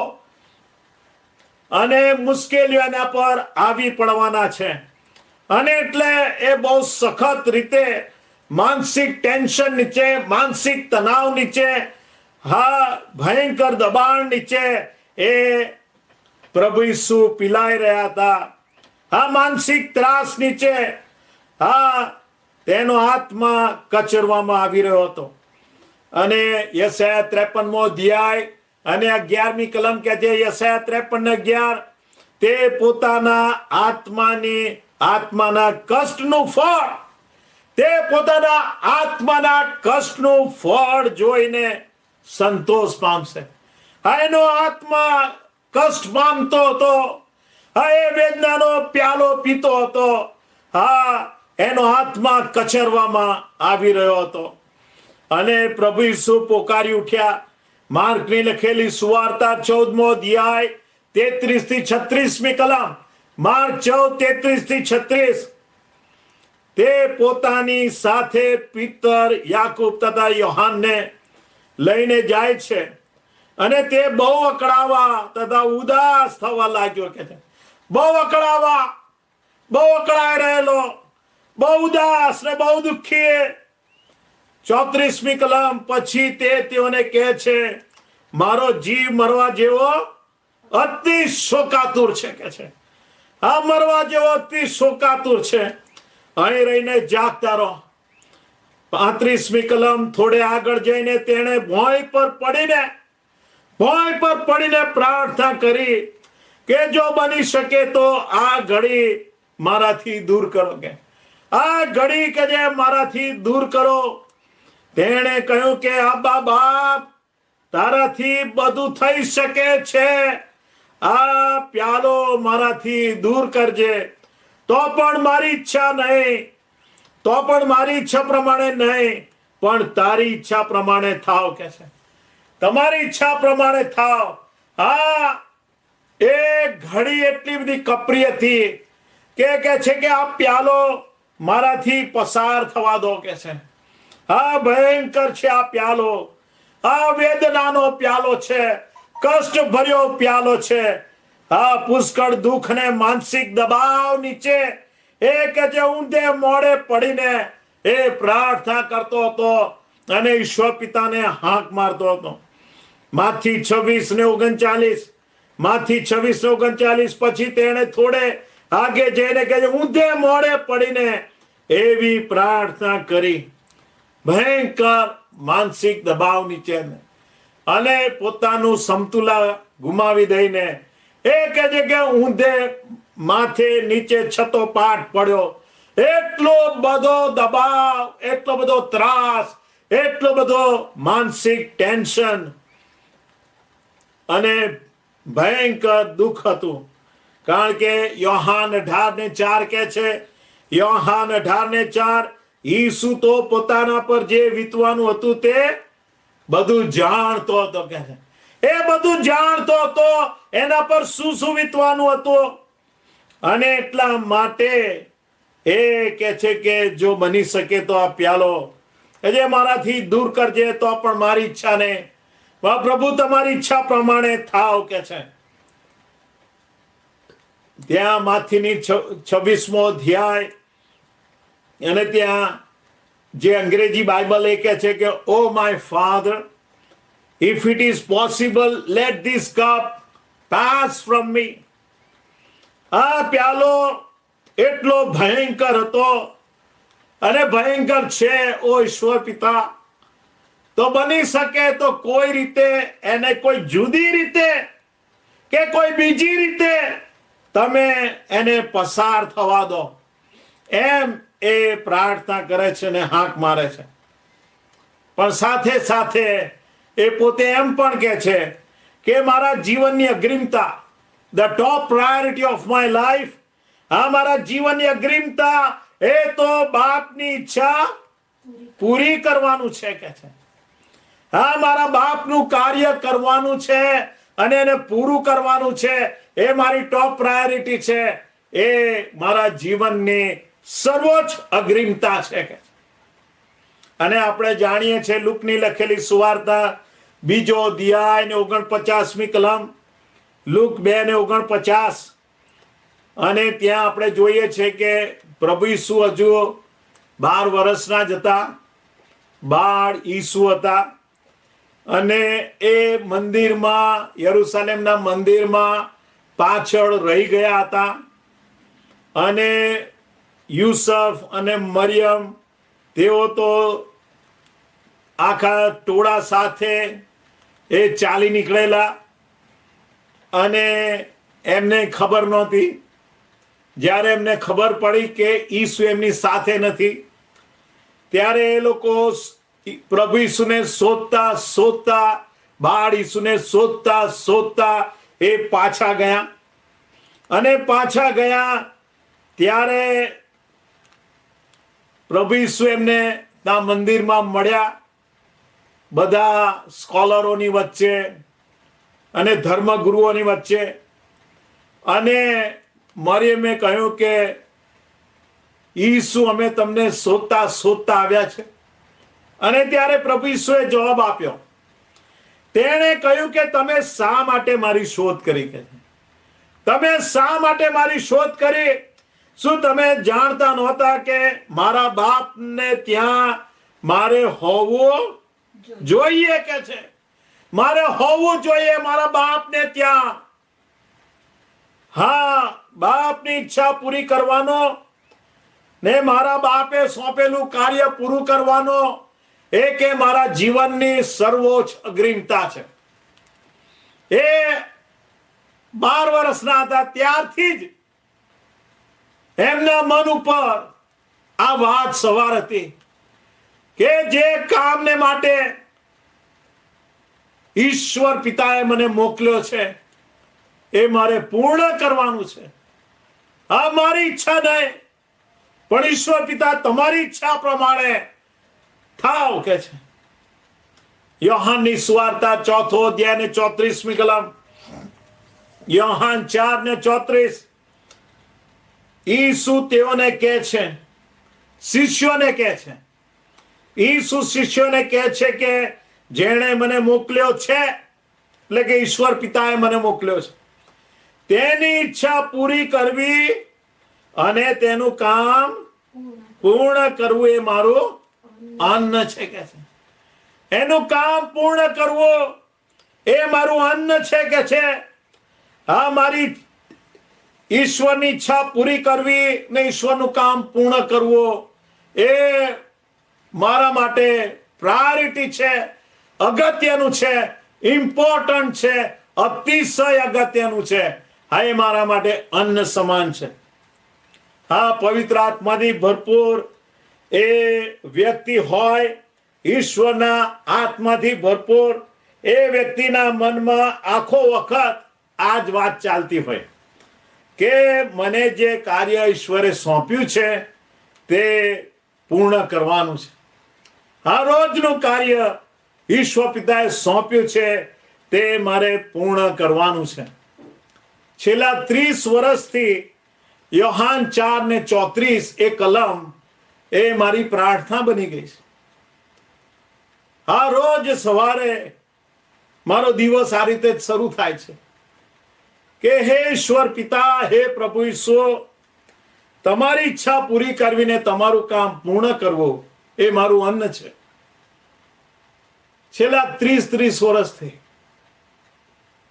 [SPEAKER 4] અને મુશ્કેલીઓ એના પર આવી પડવાના છે. અને એટલે એ બહુ સખત રીતે માનસિક ટેન્શન નીચે, માનસિક તણાવ નીચે, ભયંકર દબાણ નીચે એ પ્રભુ ઈસુ પીલાઈ રહ્યા હતા. માનસિક ત્રાસ નીચે તેનો આત્મા કચરવામાં આવી રહ્યો હતો. અને યશાયા 53મો અધ્યાય અને 11મી કલમ કે છે, યશાયા 53:11, તે પોતાના આત્માના કષ્ટનું ફળ, તે પોતાના આત્માના કષ્ટનું ફળ જોઈને સંતોષ પામશે. એનો આત્મા કષ્ટ પામતો હતો, એ વેદનાનો પ્યાલો પીતો હતો, એનો આત્મા કચરવામાં આવી રહ્યો હતો. અને પ્રભુ ઈસુ પોકારી ઉઠ્યા. માર્કની લખેલી સુવાર્તા 14મો અધ્યાય 33 થી 36મી કલમ, માર્ક 14:33 થી 36, તે પોતાની સાથે પિતર યાકૂબ તથા યોહાનને લઈને જાય છે. અને તે બહુ અકળાવા તથા ઉદાસ થવા લાગ્યો. કે છે બહુ અકળાઈ રહેલો, બહુ ઉદાસ ને બહુ દુઃખી. 34મી કલમ, પછી તે તેઓને કહે છે, મારો જીવ મરવા જેવો અતિ શોકાતુર છે. કે છે મરવા જેવો અતિ શોકાતુર છે, અહીં રહીને જાગતા રહો. 35મી કલમ, થોડે આગળ જઈને તેણે ભોંય પર પડીને પ્રાર્થના કરી કે જો બની શકે તો આ ઘડી મારાથી દૂર કરો. કે આ ઘડી કે જે મારાથી દૂર કરો. તેણે કહ્યું કે આબા બાપ, તારાથી બધું થઈ શકે છે, આ પ્યાલો મારાથી દૂર કરજે, તો પણ મારી ઈચ્છા પ્રમાણે નહીં, પણ તારી ઈચ્છા પ્રમાણે થાવ કે છે, તમારી ઈચ્છા પ્રમાણે થાવ. હા, એ ઘડી એટલી બધી કપરી હતી કે છે કે આ પ્યાલો મારાથી પસાર થવા દો કે છે. હા, ભયંકર છે આ પ્યાલો, આ વેદનાનો પ્યાલો છે, કષ્ટ ભર્યો પ્યાલો છે. હા, પુષ્કળ દુઃખ ને માનસિક દબાવ નીચે એ કે જે ઊંધે મોડે પડીને એ પ્રાર્થના કરતો હતો અને ઈશ્વર પિતાને હાંક મારતો હતો. માથી 26:39, માથી 26:39 પછી તેણે થોડે આગે જઈને કે ઊંધે મોડે પડીને એવી પ્રાર્થના કરી, ભયંકર માનસિક દબાવ નીચે, અને પોતાનું સમતુલા ગુમાવી દઈને એ કે છે કે ઊંધે માથે નીચે છતો પાટ પડ્યો. એટલો બધો દબાવ, એટલો બધો ત્રાસ, એટલો બધો માનસિક ટેન્શન અને ભયંકર દુઃખ હતું. કારણ કે યોહાન 18:4 કે છે, યોહાન 18:4, ઈસુ તો પોતાના પર જે વીતવાનું હતું તે બધું જાણતો હતો કે છે. એ બધું જાણતો હતો એના પર શું વીતવાનું હતું. અને એટલા માટે એ કે છે કે જો બની શકે તો આ પ્યાલો જે મારાથી દૂર કરજે, તો પણ મારી ઈચ્છા નહીં, પ્રભુ તમારી ઈચ્છા પ્રમાણે થાવ કે છે. ત્યાં માથીની 26મો અધ્યાય અને ત્યાં જે અંગ્રેજી બાઇબલ એ કે છે કે oh my father, if it is possible, let this cup pass from me. આ પ્યાલો એટલો ભયંકર હતો અને ભયંકર છે ઓ ઈશ્વર પિતા, તો બની શકે તો કોઈ રીતે એને કોઈ જુદી રીતે કે કોઈ બીજી રીતે તમે એને પસાર થવા દો, એમ એ પ્રાર્થના કરે છે ને હાંક મારે છે. પણ સાથે સાથે એ પોતે એમ પણ કહે છે કે મારા જીવનની અગ્રિમતા, the top priority of my life, આ મારા જીવનની અગ્રિમતા એ તો બાપની ઈચ્છા પૂરી કરવાનું છે કે છે. હા, મારા બાપનું કાર્ય કરવાનું છે અને એને પૂરું કરવાનું છે, એ મારી ટોપ પ્રાયોરિટી છે, એ મારા જીવનની સર્વોચ્ચ અગ્રિમતા છે કે. અને આપણે જાણીએ છીએ લુકની લખેલી સુવાર્તા 2 અધ્યાય ને 49મી કલમ, લુક 2:49, અને ત્યાં આપણે જોઈએ છે કે પ્રભુ ઈસુ હજુ 12 વર્ષના જ હતા, બાળ ઈસુ હતા, અને એ મંદિરમાં, યરુશલેમના મંદિરમાં પાછળ રહી ગયા હતા. અને યુસફ અને મરિયમ તેઓ તો આખા ટોળા સાથે એ ચાલી નીકળેલા, અને એમને ખબર નહોતી. જ્યારે એમને ખબર પડી કે ઈસુ એમની સાથે નથી, ત્યારે એ લોકો પ્રભુ ઈસુને શોધતા શોધતા, બાળ ઈસુને શોધતા શોધતા એ પાછા ગયા. અને પાછા ગયા ત્યારે પ્રભુ ઈસુ એમને ત્યાં મંદિરમાં મળ્યા, બધા સ્કોલરોની વચ્ચે અને ધર્મગુરુઓની વચ્ચે. અને મરિયમે કહ્યું કે ઈસુ, અમે તમને શોધતા શોધતા આવ્યા છે. અને ત્યારે પ્રભુ ઈસુએ જવાબ આપ્યો. તેણે કહ્યું કે તમે શા માટે મારી શોધ કરી? કે તમે શા માટે મારી શોધ કરી? શું તમે જાણતા નહોતા કે મારા બાપને ત્યાં મારે હોવું જોઈએ કે છે? મારે હોવું જોઈએ મારા બાપને ત્યાં. હા, બાપની ઈચ્છા પૂરી કરવાનો ને મારા બાપે સોંપેલું કાર્ય પૂરું કરવાનો એ કે મારા જીવનની સર્વોચ્ચ અગ્રિમતા છે. એ 12 વર્ષના હતા ત્યારથી જ એમના મન ઉપર આ વાત સવાર હતી કે જે કામને માટે ઈશ્વર પિતાએ મને મોકલ્યો છે એ મારે પૂર્ણ કરવાનું છે. આ મારી ઈચ્છા નહીં, પણ ઈશ્વર પિતા તમારી ઈચ્છા પ્રમાણે થાવ કે છે. યોહાનની સુવાર્તા 4 અધ્યાય ને 34મી કલમ, યોહાન 4 ને 34. ઈસુ તેઓને કહે છે, શિષ્યોને કહે છે, ઈસુ શિષ્યોને કહે છે કે જેણે મને મોકલ્યો છે, એટલે કે ઈશ્વર પિતાએ મને મોકલ્યો છે, તેની ઈચ્છા પૂરી કરવી અને તેનું કામ પૂર્ણ કરવું એ મારું અન્ન છે કે છે. એનું કામ પૂર્ણ કરવું એ મારું અન્ન છે કે છે. હા, મારી ઈશ્વરની ઈચ્છા પૂરી કરવી ને ઈશ્વરનું કામ પૂર્ણ કરવું એ મારા માટે પ્રાયોરિટી છે, અગત્યનું છે, ઇમ્પોર્ટન્ટ છે, અતિશય અગત્યનું છે. હા, એ મારા માટે અન્ન સમાન છે. હા, પવિત્ર આત્માથી ભરપૂર એ વ્યક્તિ હોય, ઈશ્વરના આત્માથી ભરપૂર એ વ્યક્તિના મનમાં આખો વખત આ જ વાત ચાલતી હોય કે મને જે કાર્ય ઈશ્વરે સોંપ્યું છે તે પૂર્ણ કરવાનું છે. આ રોજનું કાર્ય ઈશ્વર પિતાએ સોંપ્યું છે તે મારે પૂર્ણ કરવાનું છે. છેલ્લા 30 વર્ષથી યોહાન 4 ને 34 એ કલમ એ મારી પ્રાર્થના બની ગઈ છે. આ રોજ સવારે મારો દિવસ આ રીતે જ શરૂ થાય છે કે હે ઈશ્વર પિતા, હે પ્રભુ ઈસુ, તમારી ઈચ્છા પૂરી કરવીને તમારું કામ પૂર્ણ કરવું એ મારું અન્ન છે. છેલ્લા 30 વર્ષથી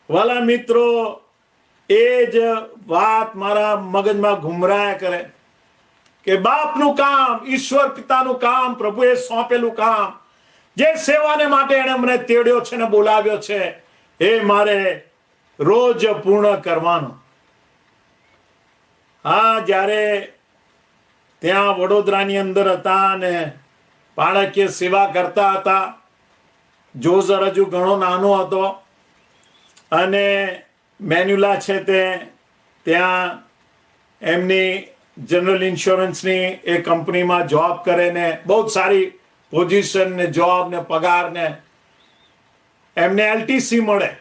[SPEAKER 4] વાલા મિત્રો એ જ વાત મારા મગજમાં ઘુમરાયા કરે કે બાપનું કામ, ઈશ્વર પિતાનું કામ, પ્રભુએ સોંપેલું કામ, જે સેવાને માટે એને મને તેડ્યો છે ને બોલાવ્યો છે, એ મારે રોજ પૂર્ણ કરવાનો. હા, જ્યારે ત્યાં વડોદરાની અંદર હતા ને બાળકીય સેવા કરતા હતા, જોઝર હજુ ઘણો નાનો હતો અને મેન્યુલા છે તે ત્યાં એમની જનરલ ઇન્સ્યોરન્સની એ કંપનીમાં જોબ કરે ને બહુ સારી પોઝિશન ને જોબ ને પગાર ને એમને એલટીસી મળે.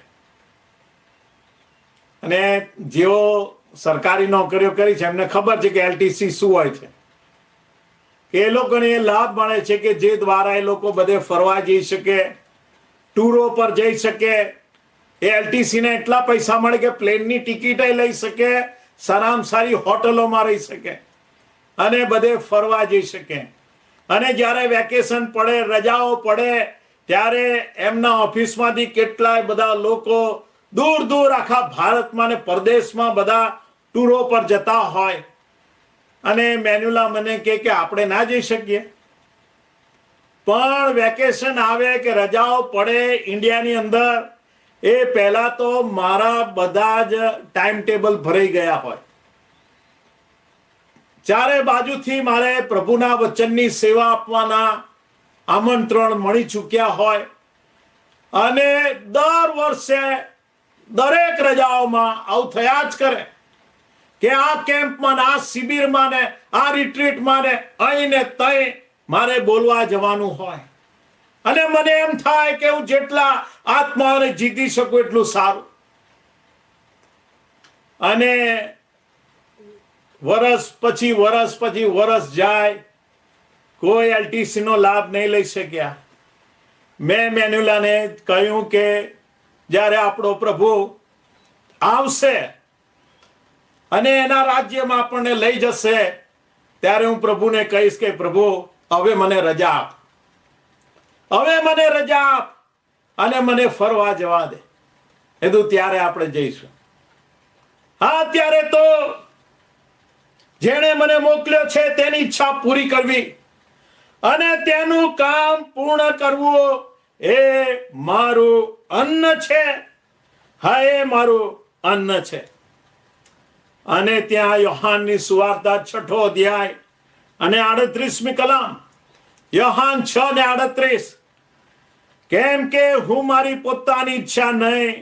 [SPEAKER 4] અને જેઓ સરકારી નોકરીઓ કરી છે એમને ખબર છે કે એલટીસી શું હોય છે, કે એ લોકોને એ લાભ મળે છે કે જે દ્વારા એ લોકો બધે ફરવા જઈ શકે, ટૂરો પર જઈ શકે. એ એલટીસી ને એટલા પૈસા મળે કે પ્લેનની ટિકિટ લઈ શકે, સારામાં સારી હોટલોમાં રહી શકે અને બધે ફરવા જઈ શકે. અને જ્યારે વેકેશન પડે, રજાઓ પડે, ત્યારે એમના ઓફિસમાંથી કેટલાય બધા લોકો દૂર દૂર આખા ભારતમાં ને પરદેશમાં બધા ટૂરો પર જતા હોય. અને મેન્યુલા મને કે આપણે ના જઈ શકીએ, પણ વેકેશન આવે કે રજાઓ પડે ઇન્ડિયાની અંદર એ પહેલા તો મારા બધા જ ટાઈમ ટેબલ ભરાઈ ગયા હોય. ચારે બાજુથી મારે પ્રભુના વચનની સેવા આપવાના આમંત્રણ મળી ચૂક્યા હોય અને દર વર્ષે દરેક રજાઓમાં આવું થયા જ કરે કે આ કેમ્પમાં ને આ શિબિરમાં ને આ રિટ્રીટમાં ને અહીં ને તઈ મારે બોલવા જવાનું હોય. અને મને એમ થાય કે હું જેટલા આત્માઓને જીતી શકું એટલું સારું. અને વર્ષ પછી વર્ષ જાય, કોઈ એલટીસી નો લાભ નહીં લઈ શક્યા. મેં મેન્યુલાને કહ્યું કે જ્યારે આપણો પ્રભુ આવશે અને એના રાજ્યમાં આપણને લઈ જશે ત્યારે હું પ્રભુને કહીશ કે પ્રભુ હવે મને રજા આપ, હવે મને રજા આપ અને મને ફરવા જવા દે. કીધું ત્યારે આપણે જઈશું. હા, ત્યારે તો જેણે મને મોકલ્યો છે તેની ઈચ્છા પૂરી કરવી અને તેનું કામ પૂર્ણ કરવું એ મારું અન્ન છે. હા, એ મારું અન્ન છે. અને ત્યાં યોહાનની સુવાર્તા 6 અધ્યાય અને 38મી કલમ, યોહાન 6 ને 38, કેમ કે હું મારી પોતાની ઈચ્છા નહીં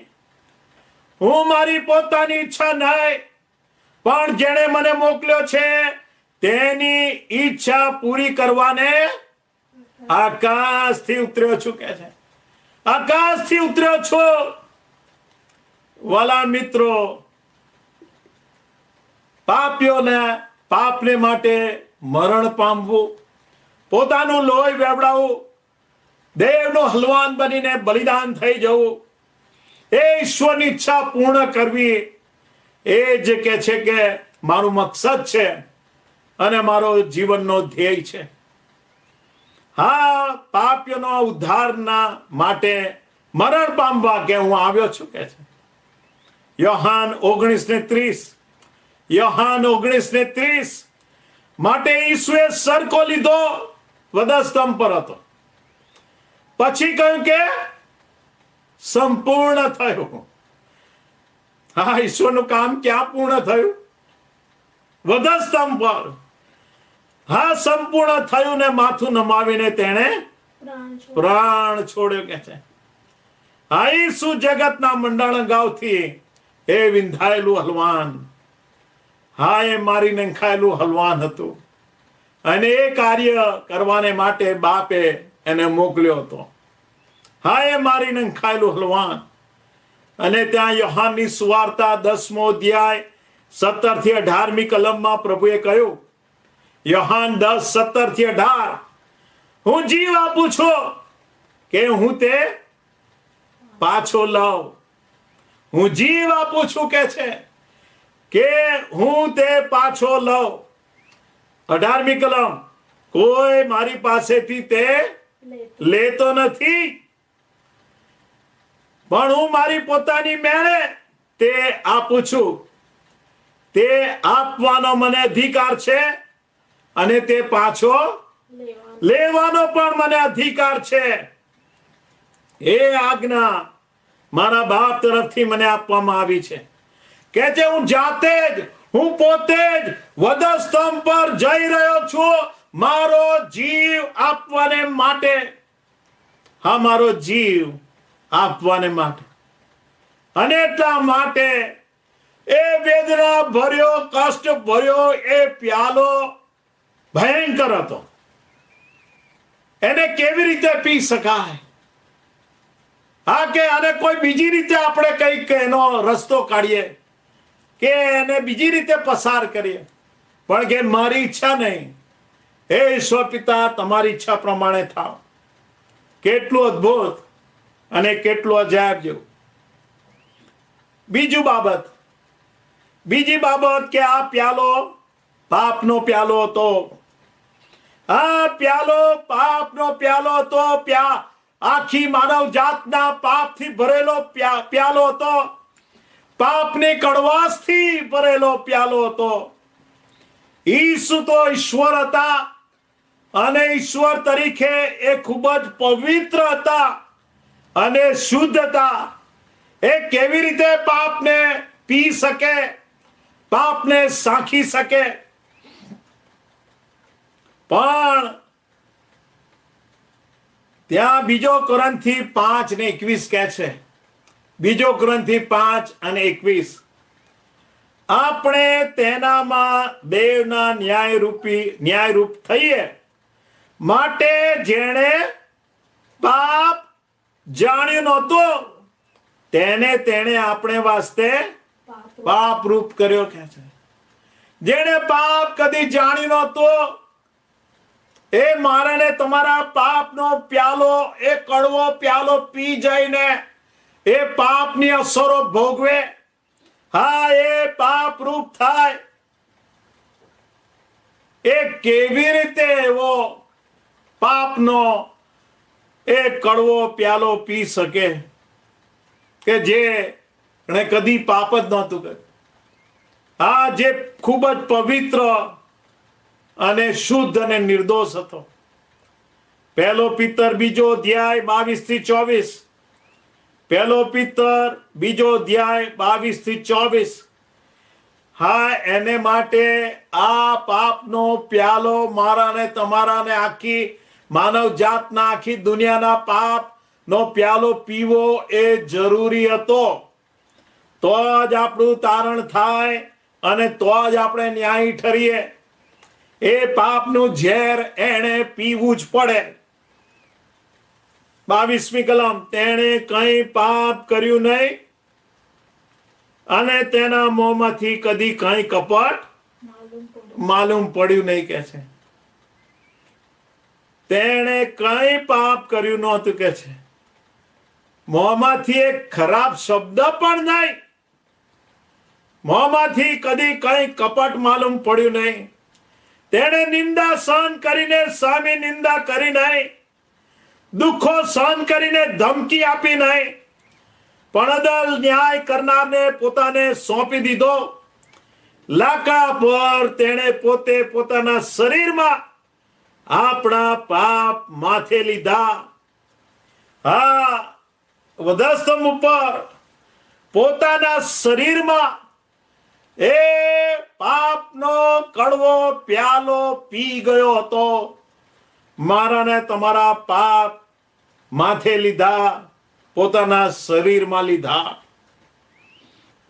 [SPEAKER 4] પણ જેણે મને મોકલ્યો છે તેની ઈચ્છા પૂરી કરવાને આકાશથી ઉતર્યો છું કે છે, આકાશથી ઉતર્યો છું. વાલા મિત્રો, પાપને માટે મરણ પામવું, પોતાનું લોહી વેવડાવવું, દેવનો હલવાન બનીને બલિદાન થઈ જવું, એ ઈશ્વરની ઈચ્છા પૂર્ણ કરવી, એ જ કે છે કે મારું મકસદ છે અને મારો જીવનનો ધ્યેય છે. હા, પાપીઓનો ઉદ્ધારના માટે મરણ પામવા કે હું આવ્યો છું કે છે. યોહાન 19:30, યોહાન 19:30 માટે ઈસુએ સરકો લીધો, વધસ્તંભ પર હતો, પછી કહ્યું કે સંપૂર્ણ થયું. હા, ઈશ્વરનું કામ ક્યાં પૂર્ણ થયું? વધસ્તંભ પર. હા, સંપૂર્ણ થયું ને માથું નમાવીને તેણે પ્રાણ છોડ્યો કે છે. હા, ઈસુ જગતના મંડાણ ગાવથી એ વિંધાયેલું હલવાન, હા, એ મારી નંખાયેલું હલવાન હતું અને એ કાર્ય કરવાને માટે બાપે એને મોકલ્યો હતો. હા, એ મારી નંખાયેલું હલવાન. અને ત્યાં યોહાનની સુવાર્તા 10મો અધ્યાય 17 થી 18મી કલમમાં પ્રભુએ કહ્યું, યોહાન 10:17 થી 18, હું જીવ આપું છું કે હું તે પાછો લાવ. હું જીવ આપું છું કે છે કે હું તે પાછો લાવ. 18મી કલમ, કોઈ મારી પાસેથી તે લેતો નથી, પણ હું મારી પોતાની મેળે તે આપું છું. તે આપવાનો મને અધિકાર છે અને તે પાછો લેવાનો પણ મને અધિકાર છે. એ આજ્ઞા મારા બાપ તરફથી મને આપવામાં આવી છે કે જે હું જાતે જ, હું પોતે જ વધસ્તંભ પર જઈ રહ્યો છું મારો જીવ આપવાને માટે. હા, મારો જીવ આપવાને માટે. અને એટલા માટે એ વેદના ભર્યો, કષ્ટ ભર્યો એ પ્યાલો ભયંકર હતો. એને કેવી રીતે પી શકાય? હા, કે અને કોઈ બીજી રીતે આપણે કંઈક એનો રસ્તો કાઢીએ કે એને બીજી રીતે પસાર કરીએ, પણ કે મારી ઈચ્છા નહીં, હે ઈશ્વર પિતા, તમારી ઈચ્છા પ્રમાણે થાવ. કેટલું અદ્ભુત અને કેટલું અજાયબ જેવું. બીજી બાબત કે આ પ્યાલો પાપનો પ્યાલો હતો. આ પ્યાલો પાપનો પ્યાલો હતો. આખી માનવ જાતના પાપથી ભરેલો પ્યાલો હતો. પાપની કડવાશથી ભરેલો પ્યાલો હતો. ઈસુ તો ઈશ્વર હતા અને ઈશ્વર તરીકે એ ખૂબ જ પવિત્ર હતા અને શુદ્ધ હતા. એ કેવી રીતે પાપને પી શકે, પાપને સાખી શકે? પણ ત્યાં 2 કોરિન્થી 5:21 કહે છે, 2 કોરિન્થી 5:21, આપણે તેનામાં દેવના ન્યાયરૂપ થઈએ માટે જેણે પાપ જાણ્યું નહોતું તેણે આપણે વાસ્તે પાપરૂપ કર્યો કે છે. જેણે પાપ કદી જાણ્યું નહોતું, એ મારા ને તમારા પાપનો પ્યાલો, એ કડવો પ્યાલો પી જઈને એ પાપની અસરો ભોગવે. હા, એ પાપરૂપ થાય. એ કેવી રીતે એવો પાપનો એ કડવો પ્યાલો પી શકે કે જે કદી પાપ જ નહોતું કર્યું? હા, જે ખૂબ જ પવિત્ર અને શુદ્ધ અને નિર્દોષ હતો. 1 પિતર 2 અધ્યાય 22 થી 24, 1 પિતર 2 અધ્યાય 22 થી 24. હા, એને માટે આ પાપનો પ્યાલો મારા ને તમારા ને આખી માનવ જાતના, આખી દુનિયાના પાપનો પ્યાલો પીવો એ જરૂરી હતો. તો જ આપણું તારણ થાય અને તો જ આપણે ન્યાયી ઠરીએ. એ પાપનું ઝેર એને પીવું જ પડે. 22મી કલમ, તેણે કંઈ પાપ કર્યું નહીં અને તેના મોંમાંથી કદી કંઈ કપટ માલુમ પડ્યું નહીં કે છે. તેણે કંઈ પાપ કર્યું નહોતું કે છે. મોંમાંથી એક ખરાબ શબ્દ પણ નહીં, મોંમાંથી કદી કંઈ કપટ માલુમ પડ્યું નહીં. તેણે નિંદા સહન કરીને સામે નિંદા કરી નહીં, દુઃખો સહન કરીને ધમકી આપી નહીં, પણ અદલ ન્યાય કરનારને પોતાને સોંપી દીધો. લાકડા પર તેણે પોતે પોતાના શરીરમાં આપણા પાપ માથે લીધા. હા, વધસ્તંભ ઉપર પોતાના શરીરમાં એ પાપનો કડવો પ્યાલો પી ગયો હતો. મારા ને તમારા પાપ માથે લીધા, પોતાના શરીરમાં લીધા.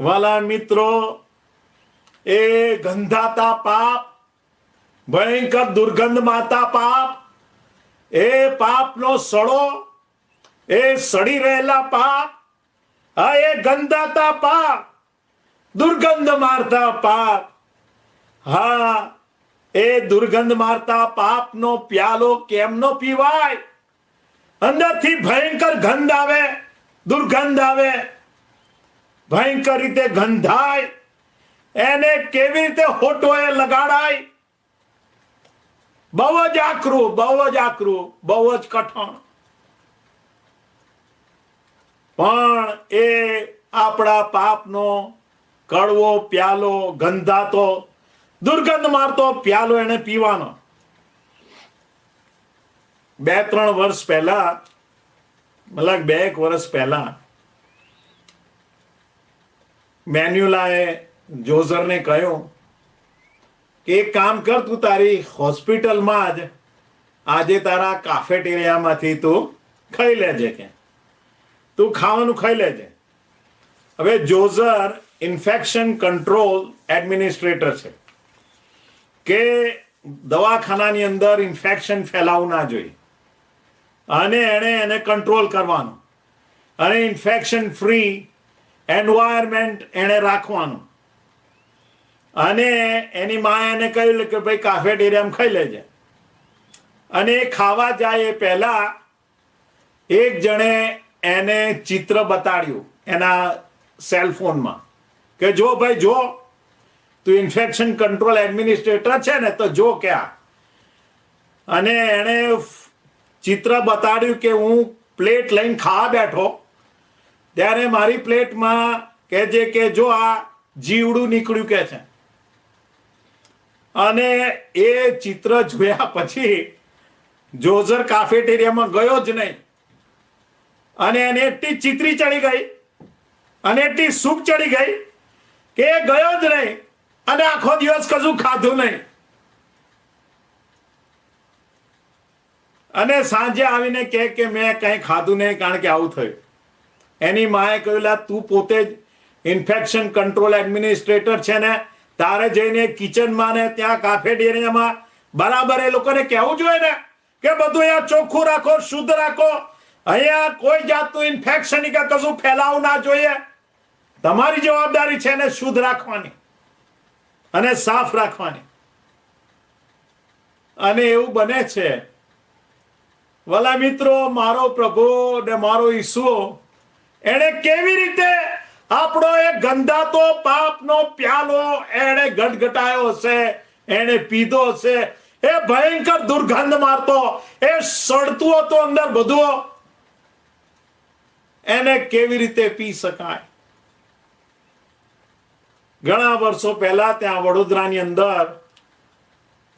[SPEAKER 4] વાલા મિત્રો, એ ગંધાતા પાપ, ભયંકર દુર્ગંધ માતા પાપ, એ પાપનો સડો, એ સડી રહેલા પાપ, આ એ ગંધાતા પાપ, દુર્ગંધ મારતા પાપ. હા, એ દુર્ગંધ મારતા પાપનો પ્યાલો કેમનો પીવાય? અંદરથી ભયંકર ગંધ આવે, દુર્ગંધ આવે, ભયંકર રીતે ગંધાય. એને કેવી રીતે હોઠોએ લગાડાય? બહુ જ આકરું, બહુ જ આકરું, બહુ જ કઠણ. પણ એ આપણા પાપનો કડવો પ્યાલો, ગંધાતો, દુર્ગંધ મારતો પ્યાલો એને પીવાનો. 2-3 વર્ષ પહેલા, મતલબ 2 વર્ષ પહેલા, મેન્યુલાએ જોઝરને કહ્યું કે એક કામ કર, તું તારી હોસ્પિટલમાં જ આજે તારા કાફેટેરિયામાંથી તું ખાઈ લેજે, કે તું ખાવાનું ખાઈ લેજે. હવે જોઝર ઇન્ફેક્શન કંટ્રોલ એડમિનિસ્ટ્રેટર છે, કે દવાખાનાની અંદર ઇન્ફેક્શન ફેલાવવું ના જોઈએ અને એને કંટ્રોલ કરવાનું અને ઇન્ફેક્શન ફ્રી એન્વાયરમેન્ટ એને રાખવાનું. અને એની માએ એને કહ્યું કે ભાઈ કાફેટેરિયામાં ખાઈ લેજે. અને એ ખાવા જાય એ પહેલા એક જણે એને ચિત્ર બતાડ્યું એના સેલફોનમાં કે જો ભાઈ, જો તું ઇન્ફેક્શન કંટ્રોલ એડમિનિસ્ટ્રેટર છે ને, તો જો ક્યાં. અને એને ચિત્ર બતાડ્યું કે હું પ્લેટ લઈને ખાવા બેઠો ત્યારે મારી પ્લેટમાં કહેજે કે જો આ જીવડું નીકળ્યું કે છે. અને એ ચિત્ર જોયા પછી જોઝર કાફેટેરિયામાં ગયો જ નહીં. અને એને એટલી ચિત્રી ચડી ગઈ અને એટલી સૂપ ચડી ગઈ કે એ ગયો જ નહીં અને આખો દિવસ કશું ખાધું નહીં. અને સાંજે આવીને કહે કે મેં કંઈ ખાધું નહીં કારણ કે આવું થયું. એની માએ કહ્યું, તું પોતે જ ઇન્ફેક્શન કંટ્રોલ એડમિનિસ્ટ્રેટર છે ને, તારે જઈને કિચનમાં ને ત્યાં કાફેટેરિયામાં બરાબર એ લોકોને કહેવું જોઈએ ને કે બધું અહીંયા ચોખ્ખું રાખો, શુદ્ધ રાખો, અહીંયા કોઈ જાતનું ઇન્ફેક્શન કે કશું ફેલાવું ના જોઈએ. તમારી જવાબદારી છે ને શુદ્ધ રાખવાની અને સાફ રાખવાની. અને એવું બને છે. વાલા મિત્રો, મારો પ્રભુ ને મારો ઈસુ એને કેવી રીતે આપણો એ ગંધાતો પાપનો પ્યાલો એને ગટગટાયો હશે, એને પીધો હશે. એ ભયંકર દુર્ગંધ મારતો, એ સડતું હતો અંદર બધું. એને કેવી રીતે પી શકાય? ઘણા વર્ષો પહેલા ત્યાં વડોદરાની અંદર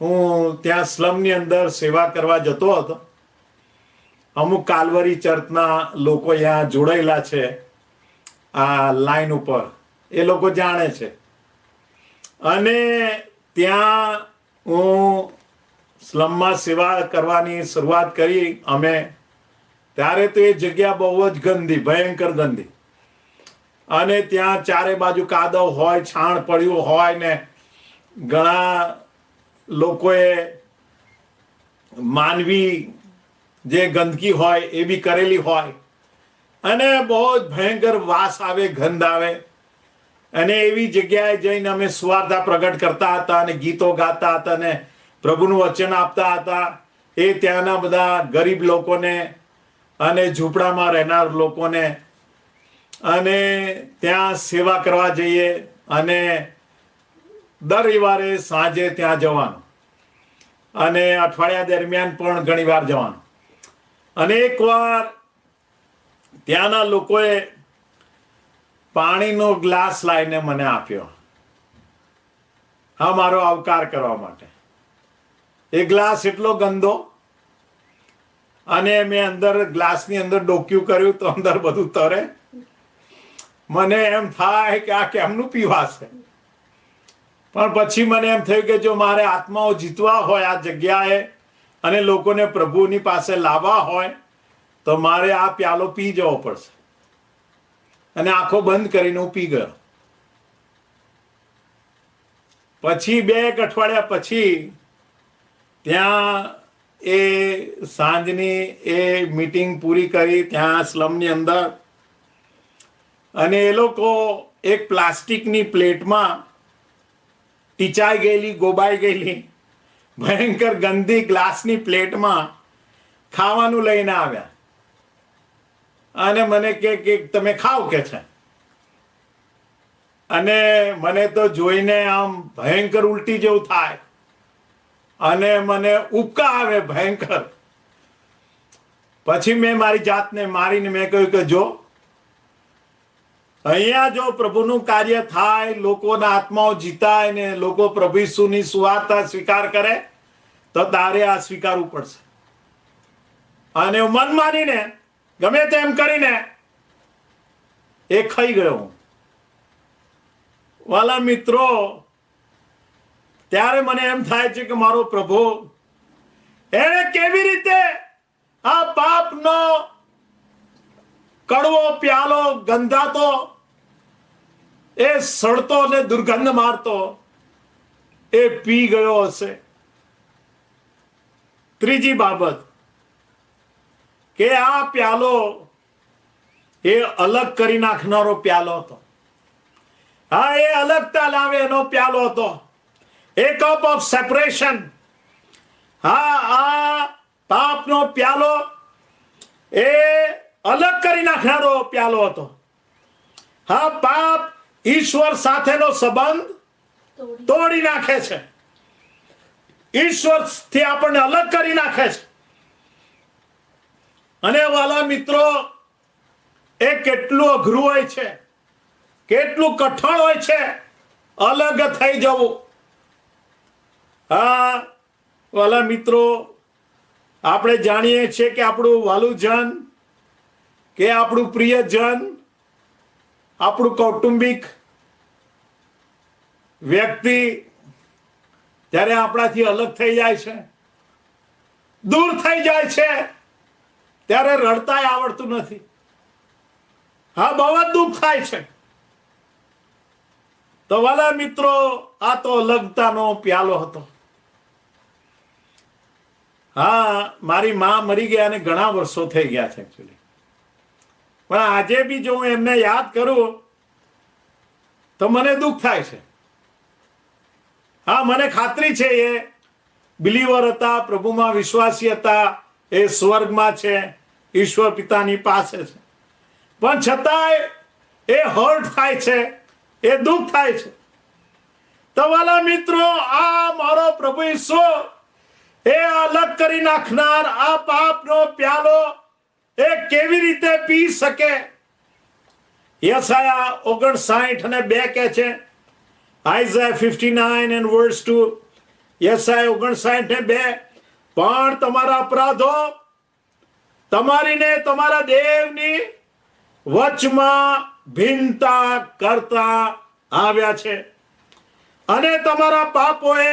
[SPEAKER 4] હું ત્યાં સ્લમની અંદર સેવા કરવા જતો હતો. અમુક કાલ્વરી ચર્ચના લોકો અહીંયા જોડાયેલા છે આ લાઈન ઉપર, એ લોકો જાણે છે. અને ત્યાં હું સ્લમમાં સેવા કરવાની શરૂઆત કરી અમે, ત્યારે તો એ જગ્યા બહુ જ ગંદી, ભયંકર ગંદી. અને ત્યાં ચારે બાજુ કાદવ હોય, છાણ પડ્યું હોય ને ઘણા લોકોએ માનવી જે ગંદકી હોય એ બી કરેલી હોય, અને બહુ જ ભયંકર વાસ આવે, ગંધ આવે. અને એવી જગ્યાએ જઈને અમે સુવાર્તા પ્રગટ કરતા હતા અને ગીતો ગાતા હતા અને પ્રભુનું વચન આપતા હતા. એ ત્યાંના બધા ગરીબ લોકોને અને ઝૂંપડામાં રહેનાર લોકોને, અને ત્યાં સેવા કરવા જઈએ અને દર રવિવારે સાંજે ત્યાં જવાનું અને અઠવાડિયા દરમિયાન પણ ઘણી વાર જવાનું. અને એકવાર ત્યાંના લોકોએ પાણીનો ગ્લાસ લાવીને મને આપ્યો, આ મારો આવકાર કરવા માટે. એ ગ્લાસ એટલો ગંદો, અને મેં અંદર ગ્લાસની અંદર ડોક્યું કર્યું તો અંદર બધું તરે. મને એમ થાય કે આ કેમનું પીવાશે. પણ પછી મને એમ થયું કે જો મારે આત્માઓ જીતવા હોય આ જગ્યાએ અને લોકોને પ્રભુની પાસે લાવવા હોય તો મારે આ પ્યાલો પી જવો પડશે. અને આંખો બંધ કરીને હું પી ગયો. પછી 2 અઠવાડિયા પછી ત્યાં એ સાંજની એ મીટિંગ પૂરી કરી ત્યાં સ્લમની અંદર, અને એ લોકો એક પ્લાસ્ટિકની પ્લેટમાં ટીચાઈ ગયેલી, ગોબાઈ ગયેલી, ભયંકર ગંદી ગ્લાસની પ્લેટમાં ખાવાનું લઈને આવ્યા અને મને કે તમે ખાવ કે છે. અને મને તો જોઈને આમ ભયંકર ઉલટી જેવું થાય અને મને ઉબકા આવે ભયંકર. પછી મેં મારી જાતને મારીને મેં કહ્યું કે જો અહીંયા જો પ્રભુનું કાર્ય થાય, લોકોના આત્માઓ જીતાય ને લોકો પ્રભુ ઈસુની સુવાર્તા સ્વીકાર કરે તો તારે આ સ્વીકારવું પડશે. અને મન માનીને ગમે તેમ કરીને એ ખાઈ ગયો. વાલા મિત્રો, ત્યારે મને એમ થાય છે કે મારો પ્રભુ એને કેવી રીતે આ પાપનો કડવો પ્યાલો ગંધાતો, એ સડતો ને દુર્ગંધ મારતો એ પી ગયો હશે. ત્રીજી બાબત કે આ પ્યાલો એ અલગ કરી નાખનારો પ્યાલો હતો. હા, એ અલગતા લાવે એનો પ્યાલો હતો. એ કપ ઓફ સેપરેશન. હા, આ પાપનો પ્યાલો એ અલગ કરી નાખનારો પ્યાલો હતો. હા, પાપ ઈશ્વર સાથેનો સંબંધ તોડી નાખે છે, ઈશ્વરથી આપણને અલગ કરી નાખે છે. અને વાલા મિત્રો, એ કેટલું અઘરું હોય છે, કેટલું કઠણ હોય છે અલગ થઈ જવું. હા વાલા મિત્રો, આપણે જાણીએ છીએ કે આપણું વાલું જન, કે આપણું પ્રિયજન, આપણું કૌટુંબિક વ્યક્તિ જ્યારે આપણાથી અલગ થઈ જાય છે, દૂર થઈ જાય છે, ત્યારે રડતાય આવડતું નથી. હા, બહુ જ દુઃખ થાય છે. તો વાલા મિત્રો, આ તો અલગતાનો પ્યાલો હતો. હા, મારી માં મરી ગયા અને ઘણા વર્ષો થઈ ગયા છે એકચ્યુઅલી. પણ આજે બી જો હું એમને યાદ કરું તો મને દુઃખ થાય છે. હા, મને ખાતરી છે એ બિલીવર હતા, પ્રભુમાં વિશ્વાસી હતા, એ સ્વર્ગમાં છે, ઈશ્વર પિતાની પાસે છે. પણ છતાંય એ હર્ટ થાય છે, એ દુઃખ થાય છે. તો વાલા મિત્રો, આ મારો પ્રભુ ઈસુ એ અલગ કરી નાખનાર આ પાપનો પ્યાલો એ કેવી રીતે પી શકે? યસાયા 59:2 કહે છે, Isaiah 59 and verse 2, યસાયા 59:2, પણ તમારા અપરાધો તમારી ને તમારા દેવની વચમાં ભિન્નતા કરતા આવ્યા છે, અને તમારા પાપોએ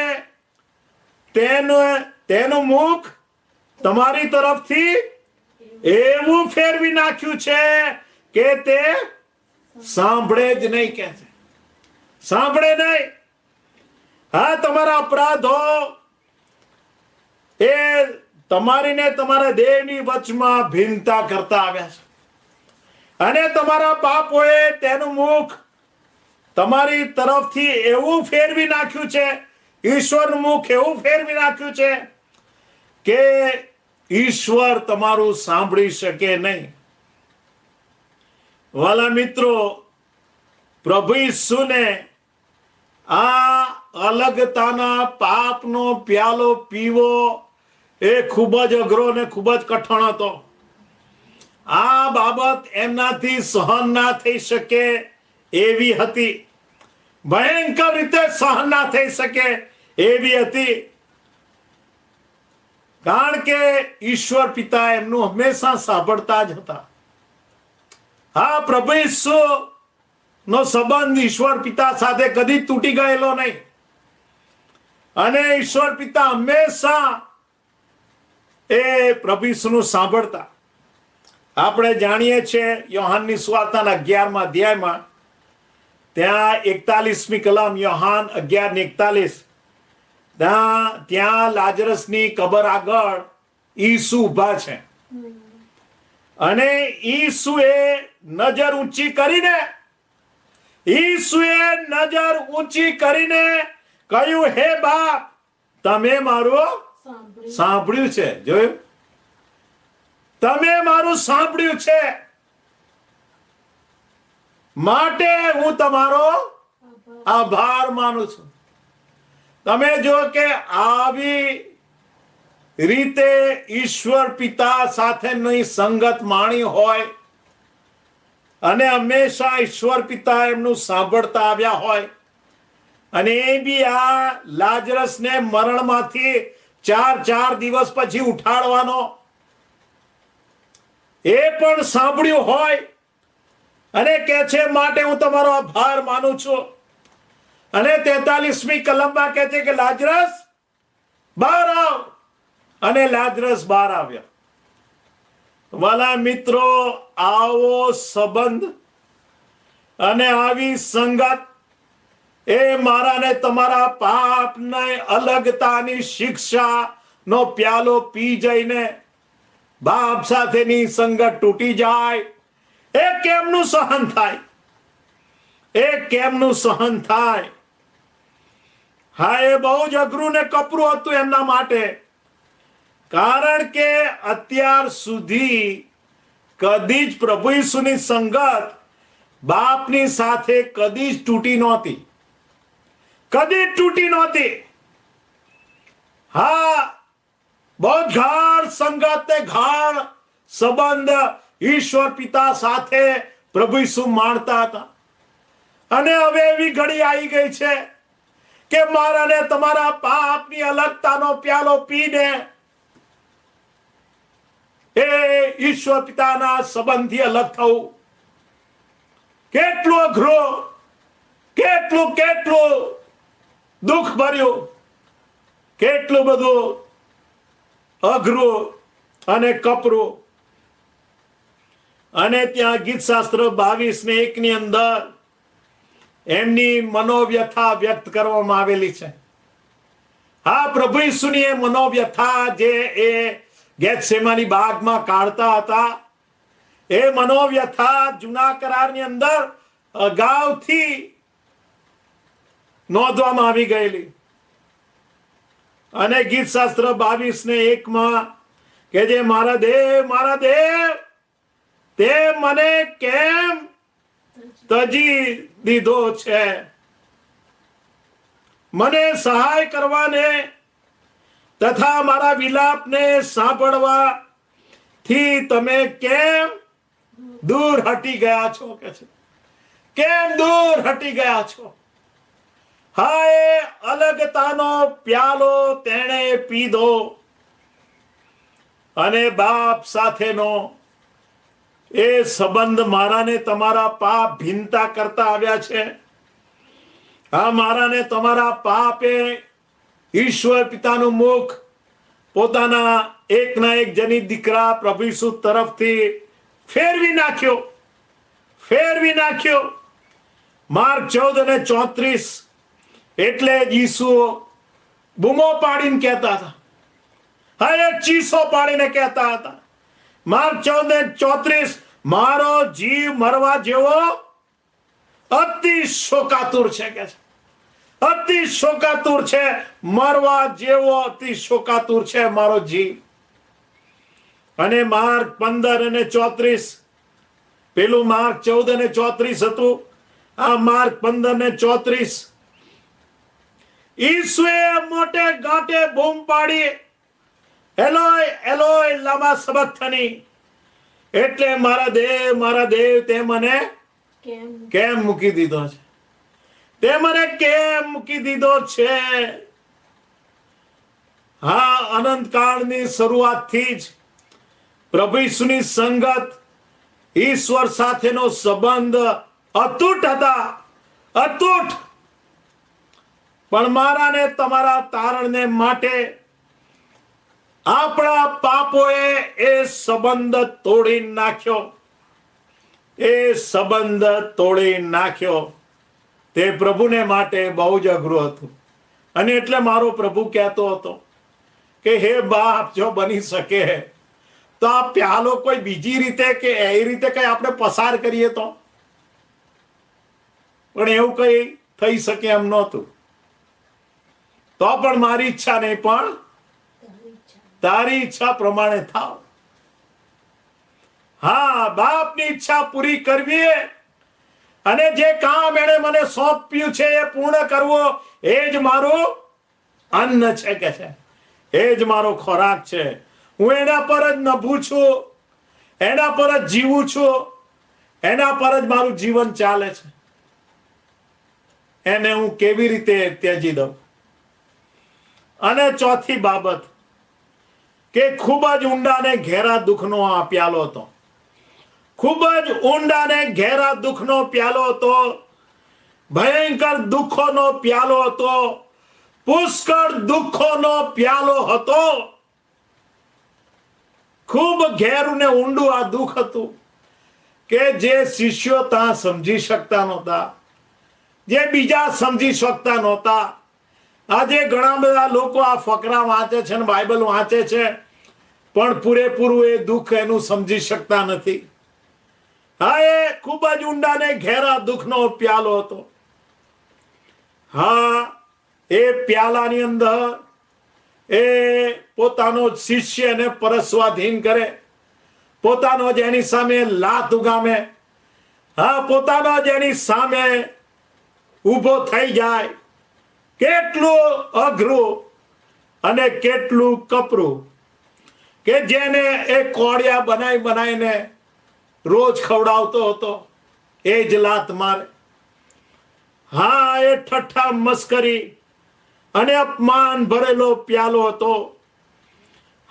[SPEAKER 4] તેનું મુખ તમારી તરફથી એવું ફેરવી નાખ્યું છે કે તે સાંભળે જ નહીં. કે છે સાંભળે નહીં. હા, તમારા અપરાધો એ તમારી ને તમારા દેહની વચમાં ભિન્નતા કરતા આવ્યા છે, અને તમારા પાપોએ તેનું મુખ તમારી તરફથી એવું ફેરવી નાખ્યું છે, ઈશ્વરનું મુખ એવું ફેરવી નાખ્યું છે કે ઈશ્વર તમારું સાંભળી શકે નહીં. વાલા મિત્રો, પ્રભુ ઈસુને આ અલગતાના પાપનો પ્યાલો પીવો એ ખૂબ જ અઘરો અને ખૂબ જ કઠણ હતો. આ બાબત એમનાથી સહન ના થઈ શકે એવી હતી, ભયંકર રીતે સહન ના થઈ શકે એવી હતી, કારણ કે ઈશ્વર પિતા એમનું હંમેશા સાંભળતા જ હતા. હા, પ્રભુ ઈસુ નો સંબંધ ઈશ્વર પિતા સાથે કદી તૂટી ગયેલો નહીં, અને ઈશ્વર પિતા હંમેશા એ પ્રભુ ઈસુનું સાંભળતા. આપણે જાણીએ છીએ યોહાનની સુવાર્તાના 11મા અધ્યાયમાં ત્યાં 41મી કલમ, યોહાન 11:41, ત્યાં લાજરસની કબર આગળ ઈસુ ઊભા છે, અને ઈસુએ નજર ઊંચી કરીને કહ્યું, હે બાપ, તમે મારું સાંભળ્યું છે. જોયું? તમે મારું સાંભળ્યું છે, માટે હું તમારો આભાર માનું છું. તમે જો કે આવી રીતે ઈશ્વર પિતા સાથેની સંગત માણી હોય, અને હંમેશા ઈશ્વર પિતા એમનું સાંભળતા આવ્યા હોય, અને એ બી આ લાજરસને મરણમાંથી 4 દિવસ પછી ઉઠાડવાનો એ પણ સાંભળ્યું હોય, અને કે છે માટે હું તમારો આભાર માનું છું. અને 43મી કલમમાં કહે છે કે લાજરસ બહાર આવ, અને લાજરસ બહાર આવ્યા. વાલા મિત્રો, આવો સંબંધ અને આવી સંગત એ મારા ને તમારા પાપને અલગતાની શિક્ષા નો પ્યાલો પી જઈને બાપ સાથેની સંગત તૂટી જાય, એ કેમનું સહન થાય? એ કેમનું સહન થાય? હા, એ બહુ જ અઘરું ને કપરું હતું એમના માટે, કારણ કે અત્યાર સુધી કદી જ પ્રભુ ઈસુની સંગત બાપની સાથે કદી જ તૂટી નહોતી, કદી તૂટી નહોતી. હા, બહુ ગાઢ સંગત ને ગાઢ સંબંધ ઈશ્વર પિતા સાથે પ્રભુ ઈસુ માણતા હતા. અને હવે એવી ઘડી આવી ગઈ છે કે મારા ને તમારા પાપની અલગતાનો પ્યાલો પીને એ ઈશ્વર પિતાના સંબંધથી અલગ થવું કેટલું અઘરું, કેટલું દુઃખ ભર્યું, કેટલું બધું અઘરું અને કપરું. અને ત્યાં ગીત શાસ્ત્ર 22:1 ની અંદર એમની મનોવ્યથા વ્યક્ત કરવામાં આવેલી છે. હા, પ્રભુ ઈસુની એ મનોવ્યથા જે એ ગેથસેમાની બાગમાં કાઢતા હતા, એ મનોવ્યથા જૂના કરારની અંદર અગાઉથી નોંધવામાં આવી ગયેલી. અને ગીત શાસ્ત્ર 22:1 કે જે મારા દેવ તે મને કેમ તજી દીધો છે, મને સહાય કરવાને તથા મારા વિલાપને સાંભળવાથી તમે કેમ દૂર હટી ગયા છો? કે છે કેમ દૂર હટી ગયા છો? હા, એ અલગતાનો પ્યાલો તેણે પીધો, અને બાપ સાથેનો એ સંબંધ મારા ને તમારા પાપ ભિન્નતા કરતા આવ્યા છે. આ મારા ને તમારા પાપે ઈશ્વર પિતાનું મુખ પોતાના એકના એક જનિત દીકરા પ્રભુ ઈસુ તરફથી ફેરવી નાખ્યો. માર્ક 14:34 એટલે જ ઈસુ બૂમો પાડીને કહેતા હતા, હા, એ ચીસો પાડીને કહેતા હતા. માર્ક 14:34, મારો જીવ મરવા જેવો અતિ શોકાતુર છે કે છે. અતિ શોકાતુર છે, મરવા જેવો અતિ શોકાતુર છે મારો જીવ. અને માર્ક 15:34, પેલું માર્ક 14:34 હતું, આ માર્ક 15:34. ઈસુએ મોટે ગાંઠે બૂમ પાડી, એલોય એલોય લામા સબક્થની, એટલે મારા દેવ તે મને કેમ મૂકી દીધો છે, તે મને કેમ મૂકી દીધો છે. હા, અનંતકાળની શરૂઆતથી જ પ્રભુ ઈસુની સંગત, ઈશ્વર સાથેનો સંબંધ અતૂટ હતા, અતૂટ. પણ મારા ને તમારા તારણને માટે આપણા પાપોએ એ સંબંધ તોડી નાખ્યો, એ સંબંધ તોડી નાખ્યો. તે પ્રભુને માટે બહુ જ અઘરું હતું. અને એટલે મારો પ્રભુ કહેતો હતો કે હે બાપ, જો બની શકે તો આ પ્યાલો કોઈ બીજી રીતે કે એ રીતે કઈ આપણે પસાર કરીએ તો. પણ એવું કઈ થઈ શકે એમ નહોતું. તો પણ મારી ઈચ્છા નહીં, પણ તારી ઈચ્છા પ્રમાણે થાવ. હા, બાપની ઈચ્છા પૂરી કરવી અને જે કામ એને મને સોંપ્યું છે એ પૂર્ણ કરવો, એ જ મારું અન્ન છે કે છે, એ જ મારો ખોરાક છે. હું એના પર જ નભું છું, એના પર જ જીવું છું, એના પર જ મારું જીવન ચાલે છે. એને હું કેવી રીતે ત્યજી દઉં? અને ચોથી બાબત કે ખૂબ જ ઊંડા ને ઘેરા દુઃખનો આ પ્યાલો હતો. ખૂબ જ ઊંડા ને ઘેરા દુઃખનો પ્યાલો હતો, ભયંકર દુઃખોનો પ્યાલો હતો, પુષ્કળ દુઃખોનો પ્યાલો હતો. ખૂબ ઘેરું ને ઊંડું આ દુઃખ હતું કે જે શિષ્યો ત્યાં સમજી શકતા નહોતા, જે બીજા સમજી શકતા નહોતા. આજે ઘણા બધા લોકો આ ફકરા વાંચે છે ને બાઇબલ વાંચે છે, પણ પૂરેપૂરું એ દુઃખ એનું સમજી શકતા નથી. હા, એ ખૂબ જ ઊંડા ને ઘેરા દુઃખનો પ્યાલો હતો. હા, એ પ્યાલાની અંદર એ પોતાનો શિષ્ય એને પરસ્વાધીન કરે, પોતાનો જ એની સામે લાત ઉગામે, હા, પોતાનો જ એની સામે ઊભો થઈ જાય. કેટલું અઘરું અને કેટલું કપરું કે જેને એ કોળિયા બનાવીને રોજ ખવડાવતો હતો, એ જ લાત મારે. હા, એ ઠઠ્ઠા મસ્કરી અને અપમાન ભરેલો પ્યાલો હતો.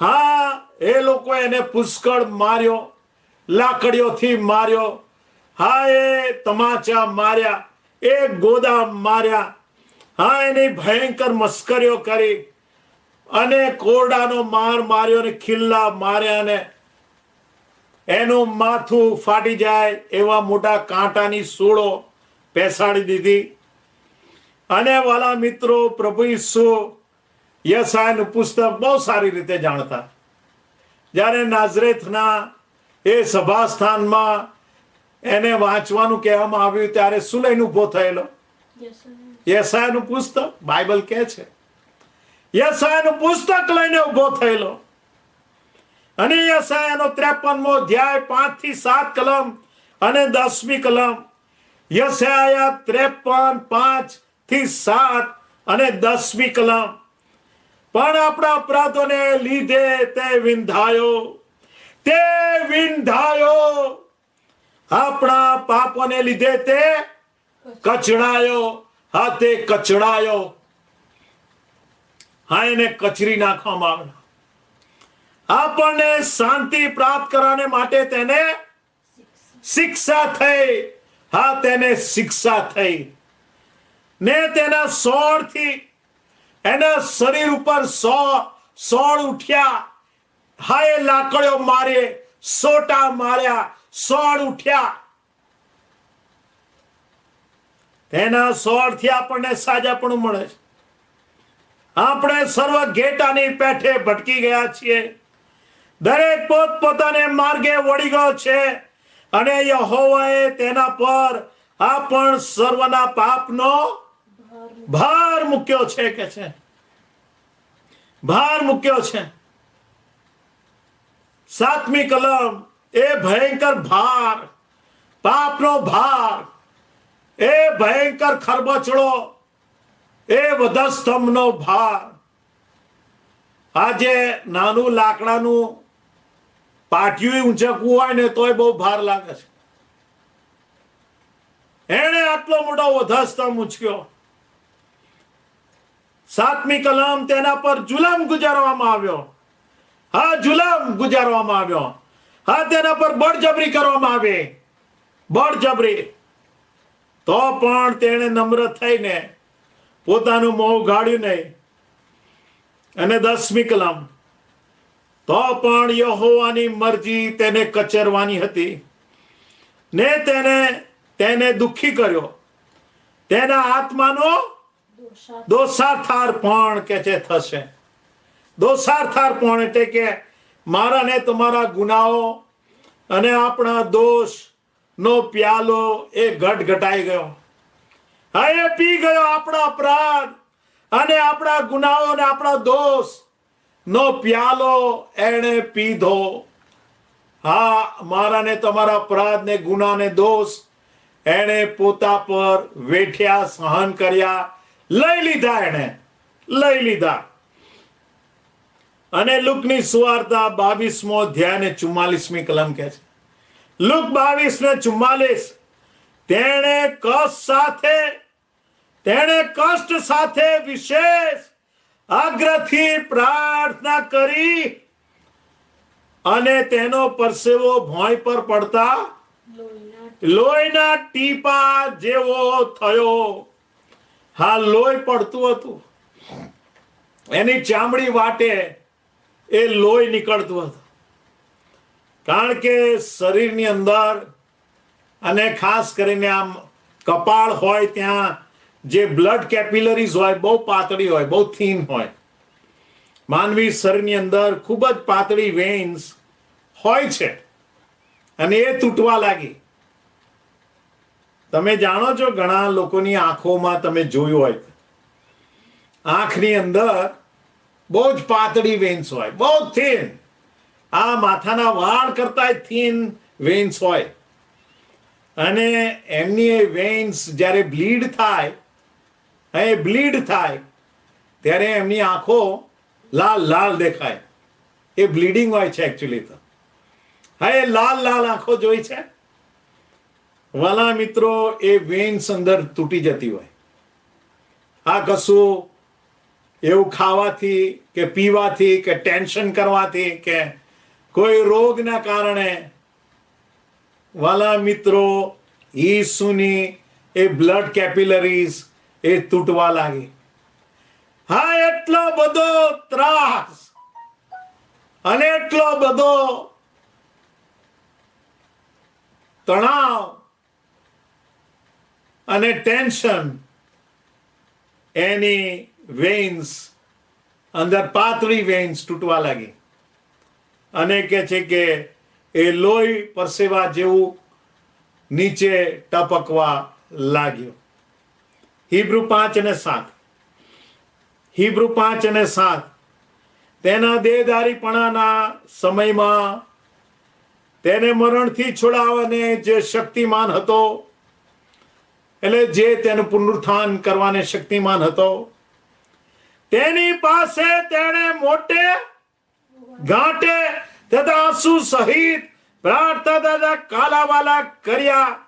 [SPEAKER 4] હા, એ લોકો એને પુષ્કળ માર્યો, લાકડીઓથી માર્યો. હા, એ તમાચા માર્યા, એ ગોદા માર્યા. હા, એની ભયંકર મસ્કરીઓ કરી અને કોરડાનો માર માર્યો ને ખિલ્લા માર્યા ને એનું માથું ફાટી જાય એવા મોટા કાંટાની સૂળો પેસાડી દીધી. અને વાલા મિત્રો, પ્રભુ ઈસુ યશાયાનું પુસ્તક બહુ સારી રીતે જાણતા. જ્યારે નાઝરેથના એ સભાસ્થાનમાં એને વાંચવાનું કહેવામાં આવ્યું, ત્યારે શું લઈને ઉભો થયેલો? યશાયાનું પુસ્તક. બાઇબલ કહે છે યશાયાનું પુસ્તક લઈને ઉભો થયેલો. અને યશાયાનો 53મો અધ્યાય 5 થી 7 કલમ અને 10મી કલમ. યશાયા 53, 5 થી 7 અને 10મી કલમ. પણ આપણા અપરાધોને લીધે તે વિંધાયો, તે વિંધાયો, આપણા પાપોને લીધે તે કચડાયો. હા, તે કચડાયો. હા, એને કચરી નાખવામાં આવ્યો. આપણને શાંતિ પ્રાપ્ત કરવાને માટે તેને શિક્ષા થઈ. હા, તેને શિક્ષા થઈ ને તેના સોળથી એના શરીર ઉપર સોળ ઉઠ્યા. હા, એ લાકડીઓ મારી, સોટા માર્યા, સોળ ઉઠ્યા. તેના સોળથી આપણને સાજાપણું મળે છે. આપણે સર્વ ઘેટાની પેઠે ભટકી ગયા છીએ, દરેક પોતપોતાને માર્ગે વળી ગયો છે, અને યહોવાએ તેના પર આ પણ સર્વના પાપનો ભાર મૂક્યો છે, કે છે ભાર મૂક્યો છે. 7મી કલમ એ ભયંકર ભાર, પાપનો ભાર, એ ભયંકર ખરબચડો, એ વધસ્તંભનો ભાર. આજે નાનું લાકડાનું પાટિયું ઊંચકવું હોય ને તોય બહુ ભાર લાગે છે. એણે આટલો મોટો વધસ્તંભ ઊંચક્યો. 7મી કલમ તેના પર જુલમ ગુજારવામાં આવ્યો. હા, જુલમ ગુજારવામાં આવ્યો. હા, તેના પર બળજબરી કરવામાં આવી, બળજબરી. તો પણ તેણે નમ્ર થઈને પોતાનું મોં ઉઘાડ્યું નહીં. અને 10મી કલમ, તો પણ યહોવાની મરજી તેને કચરવાની હતી ને તેને દુઃખી કર્યો. તેના આત્માનો દોષાર્થાર પણ કે છે થશે. દોષાર્થાર પણ એટલે કે મારા ને તમારા ગુનાઓ અને આપણા દોષ નો પ્યાલો એ ઘટાઈ ગયો. હા, એ પી ગયો. આપણા અપરાધ અને આપણા ગુનાઓ અને આપણા દોષ નો પ્યાલો એણે પીધો. હા, મારા ને તમારા અપરાધ ને ગુના ને દોષ એણે પોતા પર વેઠ્યા, સહન કર્યા, લઈ લીધા. એણે લઈ લીધા. અને લુકની સુવાર્તા 22મો અધ્યાય ને 44મી કલમ કે છે, લુક 22:44, તેણે કષ્ટ સાથે વિશેષ આગ્રહથી પ્રાર્થના કરી અને તેનો પરસેવો ભોંય પર પડતા લોહીના ટીપા જેવો થયો. હા, લોહી પડતું હતું. એની ચામડી વાટે એ લોહી નીકળતું હતું. કારણ કે શરીરની અંદર અને ખાસ કરીને આમ કપાળ હોય ત્યાં જે બ્લડ કેપિલરીઝ હોય બહુ પાતળી હોય, બહુ થીન હોય. માનવી શરીરની અંદર ખૂબ જ પાતળી વેન્સ હોય છે અને એ તૂટવા લાગી. તમે જાણો છો, ઘણા લોકોની આંખોમાં તમે જોયું હોય, આંખની અંદર બહુ જ પાતળી વેન્સ હોય, બહુ થીન. આ માથાના વાળ કરતા થીન વેન્સ હોય. અને એમની એ વેન્સ જ્યારે બ્લીડ થાય ત્યારે એમની આંખો લાલ લાલ દેખાય. એ બ્લીડિંગ હોય છે એકચ્યુઅલી તો. હા, એ લાલ લાલ આંખો જોઈ છે વાલા મિત્રો. એ વેન્સ અંદર તૂટી જતી હોય. આ કશું એવું ખાવાથી કે પીવાથી કે ટેન્શન કરવાથી કે કોઈ રોગના કારણે વાલા મિત્રો ઈસુની એ બ્લડ કેપિલરીઝ એ તૂટવા લાગી. હા, એટલો બધો ત્રાસ અને એટલો બધો તણાવ અને ટેન્શન એની વેન્સ અંદર, પાતળી વેન્સ તૂટવા લાગી. અને કે છે કે એ લોહી પરસેવા જેવું નીચે ટપકવા લાગ્યું. હિબ્રુ 5:7 તેના દેહધારીપણાના સમયમાં તેને મરણથી છોડાવવાને જે શક્તિમાન હતો, એટલે જે તેનું પુનરુત્થાન કરવાને શક્તિમાન હતો, તેની પાસે તેણે મોટે ઘાટે તથા આંસુ સહિત પ્રાર્થના તથા કાલાવાલા કર્યા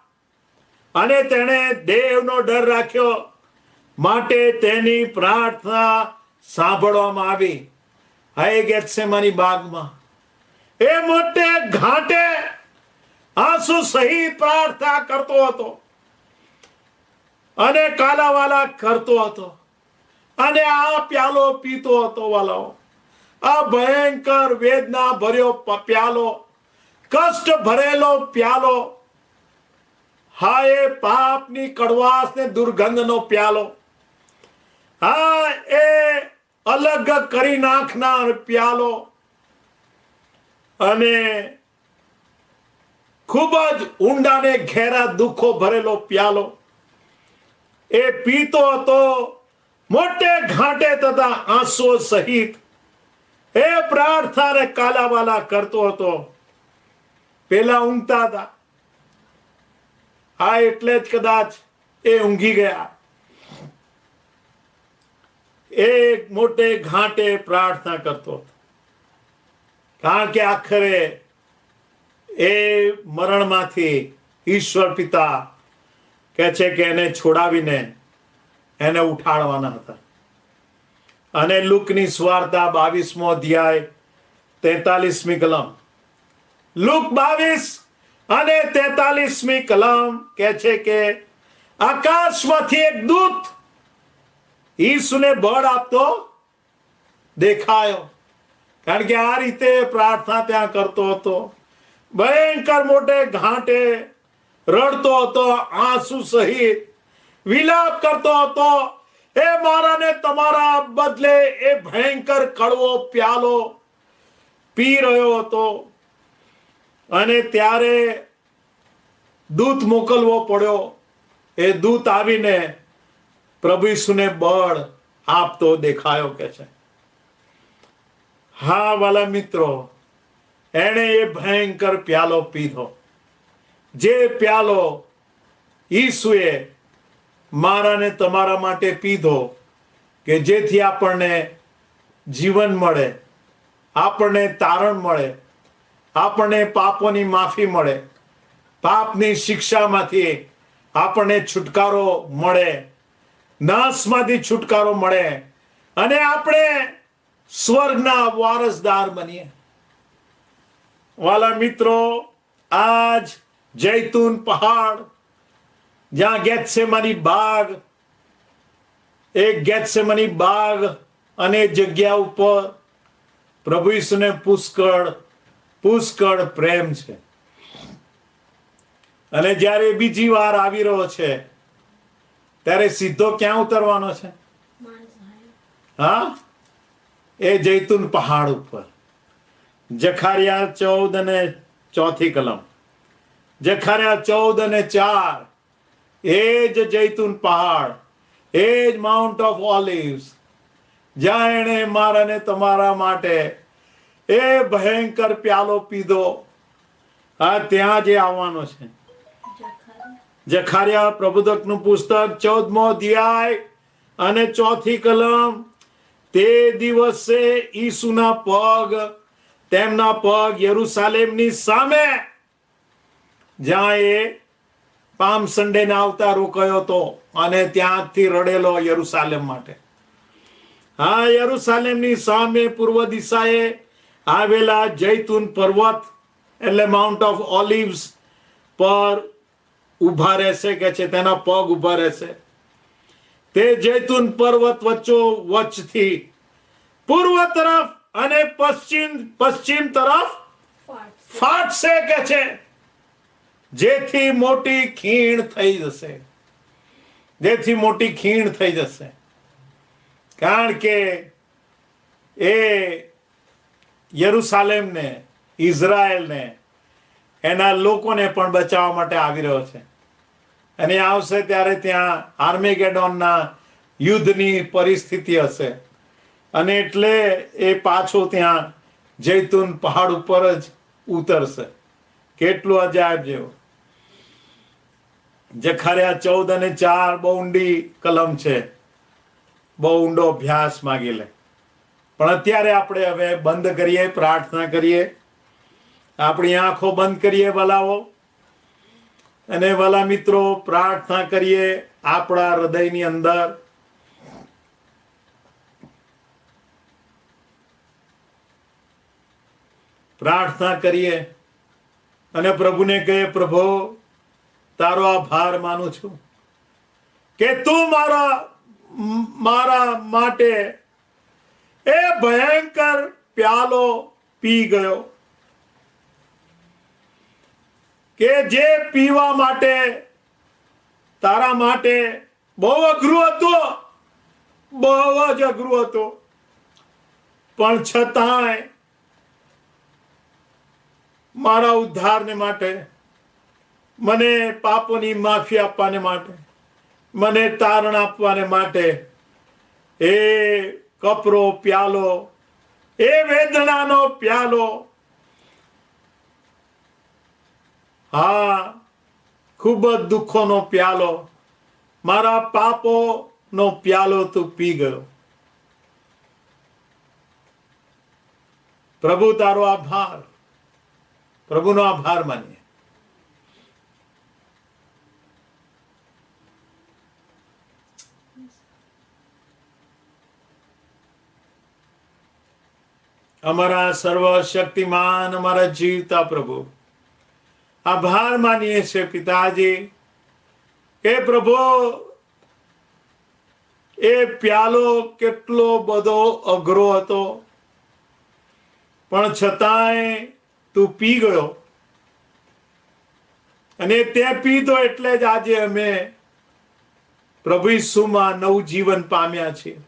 [SPEAKER 4] અને તેણે દેવનો ડર રાખ્યો માટે તેની પ્રાર્થના સાંભળવામાં આવી. હા, ગેથસેમાની બાગમાં એ મોટે ઘાટે આંસુ સહિત પ્રાર્થના કરતો હતો અને કાલાવાલા કરતો હતો અને આ પ્યાલો પીતો હતો. વાલાઓ, આ ભયંકર વેદના ભર્યો પ્યાલો, કષ્ટ ભરેલો પ્યાલો. હા, એ પાપની કડવાશ ને દુર્ગંધનો પ્યાલો. હા, એ અલગ કરી નાખનાર પ્યાલો અને ખૂબ જ ઊંડા ને ઘેરા દુઃખો ભરેલો પ્યાલો એ પીતો હતો, મોટે ઘાટે તથા આંસુઓ સહિત એ પ્રાર્થના કાલાવાલા કરતો હતો. પેલા ઊંઘતા હતા, આ એટલે જ કદાચ એ ઊંઘી ગયા. એ મોટે ઘાટે પ્રાર્થના કરતો હતો, કારણ કે આખરે એ મરણમાંથી ઈશ્વર પિતા કહે છે કે એને છોડાવીને એને ઉઠાડવાના હતા. અને લુકની સુવાર્તા 22મો અધ્યાય 43મી કલમ, લુક 22 અને 43મી કલમ કહે છે કે આકાશમાંથી એક દૂત ઈસુને બળ આપતો દેખાયો. કારણ કે આ રીતે પ્રાર્થના ત્યાં કરતો હતો, ભયંકર મોટે ઘાટે રડતો હતો, આંસુ સહિત વિલાપ કરતો હતો. એ મારા ને તમારા બદલે એ ભયંકર કડવો પ્યાલો પી રહ્યો હતો. અને ત્યારે દૂત મોકલવો પડ્યો. એ દૂત આવીને પ્રભુ ઈસુને બળ આપતો દેખાયો કે છે. હા વાલા મિત્રો, એણે એ ભયંકર પ્યાલો પીધો, જે પ્યાલો ઈસુએ મારા ને તમારા માટે પીધો, કે જેથી આપણને જીવન મળે, આપણને તારણ મળે, આપણને પાપોની માફી મળે, પાપની શિક્ષામાંથી આપણને છુટકારો મળે, નાશમાંથી છુટકારો મળે અને આપણે સ્વર્ગના વારસદાર બનીએ. વાલા મિત્રો, આજ જૈતુન પહાડ, જ્યાં ગેથસેમાની બાગ, એક ગેથસેમાની બાગ અને જગ્યા ઉપર પ્રભુ ઈસુને પુષ્કળ પ્રેમ છે. અને જ્યારે બીજી વાર આવી રહ્યો છે ત્યારે સીધો ક્યાં ઉતરવાનો છે? હા, એ જૈતુન પહાડ ઉપર. જખારિયા 14 અને 4 કલમ, જખારિયા 14 અને 4, એ જ જૈતુન પહાડ, એ જ માઉન્ટ ઓફ ઓલિવ્સ, જ્યાં એણે મારા ને તમારા માટે એ ભયંકર પ્યાલો પીધો, આ ત્યાં જે આવવાનો છે. જખારિયા પ્રબોધકનું પુસ્તક 14મો અધ્યાય અને 4 કલમ, તે દિવસે ઈસુના પગ, તેમના પગ યરુશાલેમની સામે, જ્યાં એ પામ સન્ડે ના આવતા રોકાયો હતો અને ત્યાંથી રડેલો યરુશાલેમ માટે. હા, યરુશાલેમની સામે પૂર્વ દિશાએ આવેલા જૈતુન પર્વત એટલે માઉન્ટ ઓફ ઓલિવ્સ પર ઉભા રહેશે કે છે, તેના પગ ઉભા રહેશે. તે જૈતુન પર્વત વચ્ચથી પૂર્વ તરફ અને પશ્ચિમ તરફ ફાટશે કે છે, જેથી મોટી ખીણ થઈ જશે, જેથી મોટી ખીણ થઈ જશે. કારણ કે એ યરુશાલેમને, ઇઝરાયલને, એના લોકોને પણ બચાવવા માટે આવી રહ્યો છે. અને આવશે ત્યારે ત્યાં આર્મેગેડોનના યુદ્ધની પરિસ્થિતિ હશે, અને એટલે એ પાછો ત્યાં જૈતુન પહાડ ઉપર જ ઉતરશે. કેટલું અજાયબ જેવું. જખારિયા 14 અને 4 બહુ ઊંડી કલમ છે, બહુ ઊંડો અભ્યાસ માગી લે. પણ અત્યારે આપણે હવે બંધ કરીએ, પ્રાર્થના કરીએ, આપણી આંખો બંધ કરીએ વલાઓ, અને વાલા મિત્રો પ્રાર્થના કરીએ આપણા હૃદયની અંદર. પ્રાર્થના કરીએ અને પ્રભુને કહીએ, પ્રભુ તારો આભાર માનું છું કે તું મારા માટે એ ભયંકર પ્યાલો પી ગયો, કે જે પીવા માટે તારા માટે બહુ અઘરું હતું, બહુ જ અઘરું હતું. પણ છતાંય મારા ઉદ્ધારને માટે, મને પાપોની માફી આપવાને માટે, મને તારણ આપવાને માટે એ કપરો પ્યાલો, એ વેદનાનો પ્યાલો, હા ખૂબ જ દુઃખોનો પ્યાલો, મારા પાપોનો પ્યાલો તું પી ગયો. પ્રભુ તારો આભાર, પ્રભુનો આભાર માનીએ. અમારા સર્વશક્તિમાન, અમારા જીવતા પ્રભુ, આભાર માનીએ છીએ પિતાજી કે પ્રભુ એ પ્યાલો કેટલો બધો અઘરો હતો, પણ છતાંય તું પી ગયો. અને તે પીધો એટલે જ આજે અમે પ્રભુ ઈસુમાં નવું જીવન પામ્યા છીએ,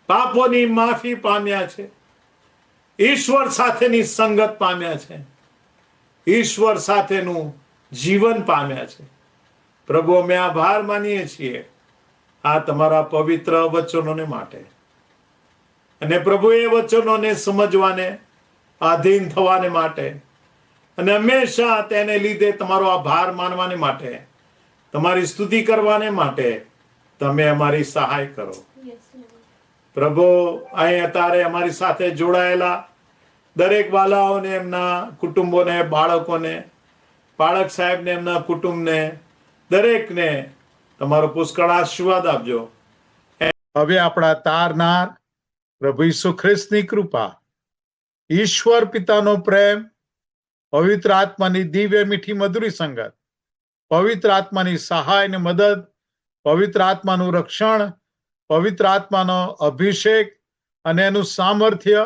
[SPEAKER 4] પાપોની માફી પામ્યા છે, ઈશ્વર સાથેની સંગત પામ્યા છે, ઈશ્વર સાથેનું જીવન પામ્યા છે. પ્રભુ અમે આભાર માનીએ છીએ આ તમારા પવિત્ર વચનોને માટે. અને પ્રભુ એ વચનોને સમજવાને, આધીન થવાને માટે, અને હંમેશા તેને લીધે તમારો આભાર માનવાને માટે, તમારી સ્તુતિ કરવાને માટે તમે અમારી સહાય કરો. પ્રભુ અહીં અત્યારે અમારી સાથે જોડાયેલા દરેક વાલાઓને, એમના કુટુંબોને, બાળકોને, બાળક સાહેબને, એમના કુટુંબને, દરેકને તમારો પુષ્કળ આશીર્વાદ આપજો.
[SPEAKER 1] હવે આપણા તારનાર પ્રભુ ઈસુ ખ્રિસ્તની કૃપા, ઈશ્વર પિતાનો પ્રેમ, પવિત્ર આત્માની દિવ્ય મીઠી મધુરી સંગત, પવિત્ર આત્માની સહાય ને મદદ, પવિત્ર આત્માનું રક્ષણ, પવિત્ર આત્માનો અભિષેક અને એનું સામર્થ્ય,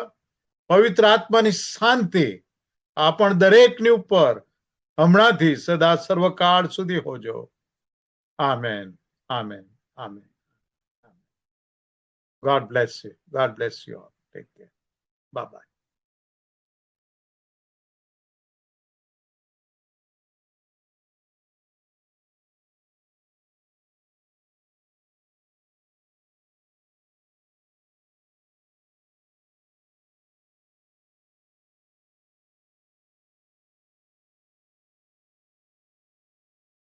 [SPEAKER 1] પવિત્ર આત્માની શાંતિ આપણ દરેકની ઉપર હમણાંથી સદા સર્વકાળ સુધી હોજો. Amen, amen, amen. God bless you. God bless you all. Take care. Bye-bye.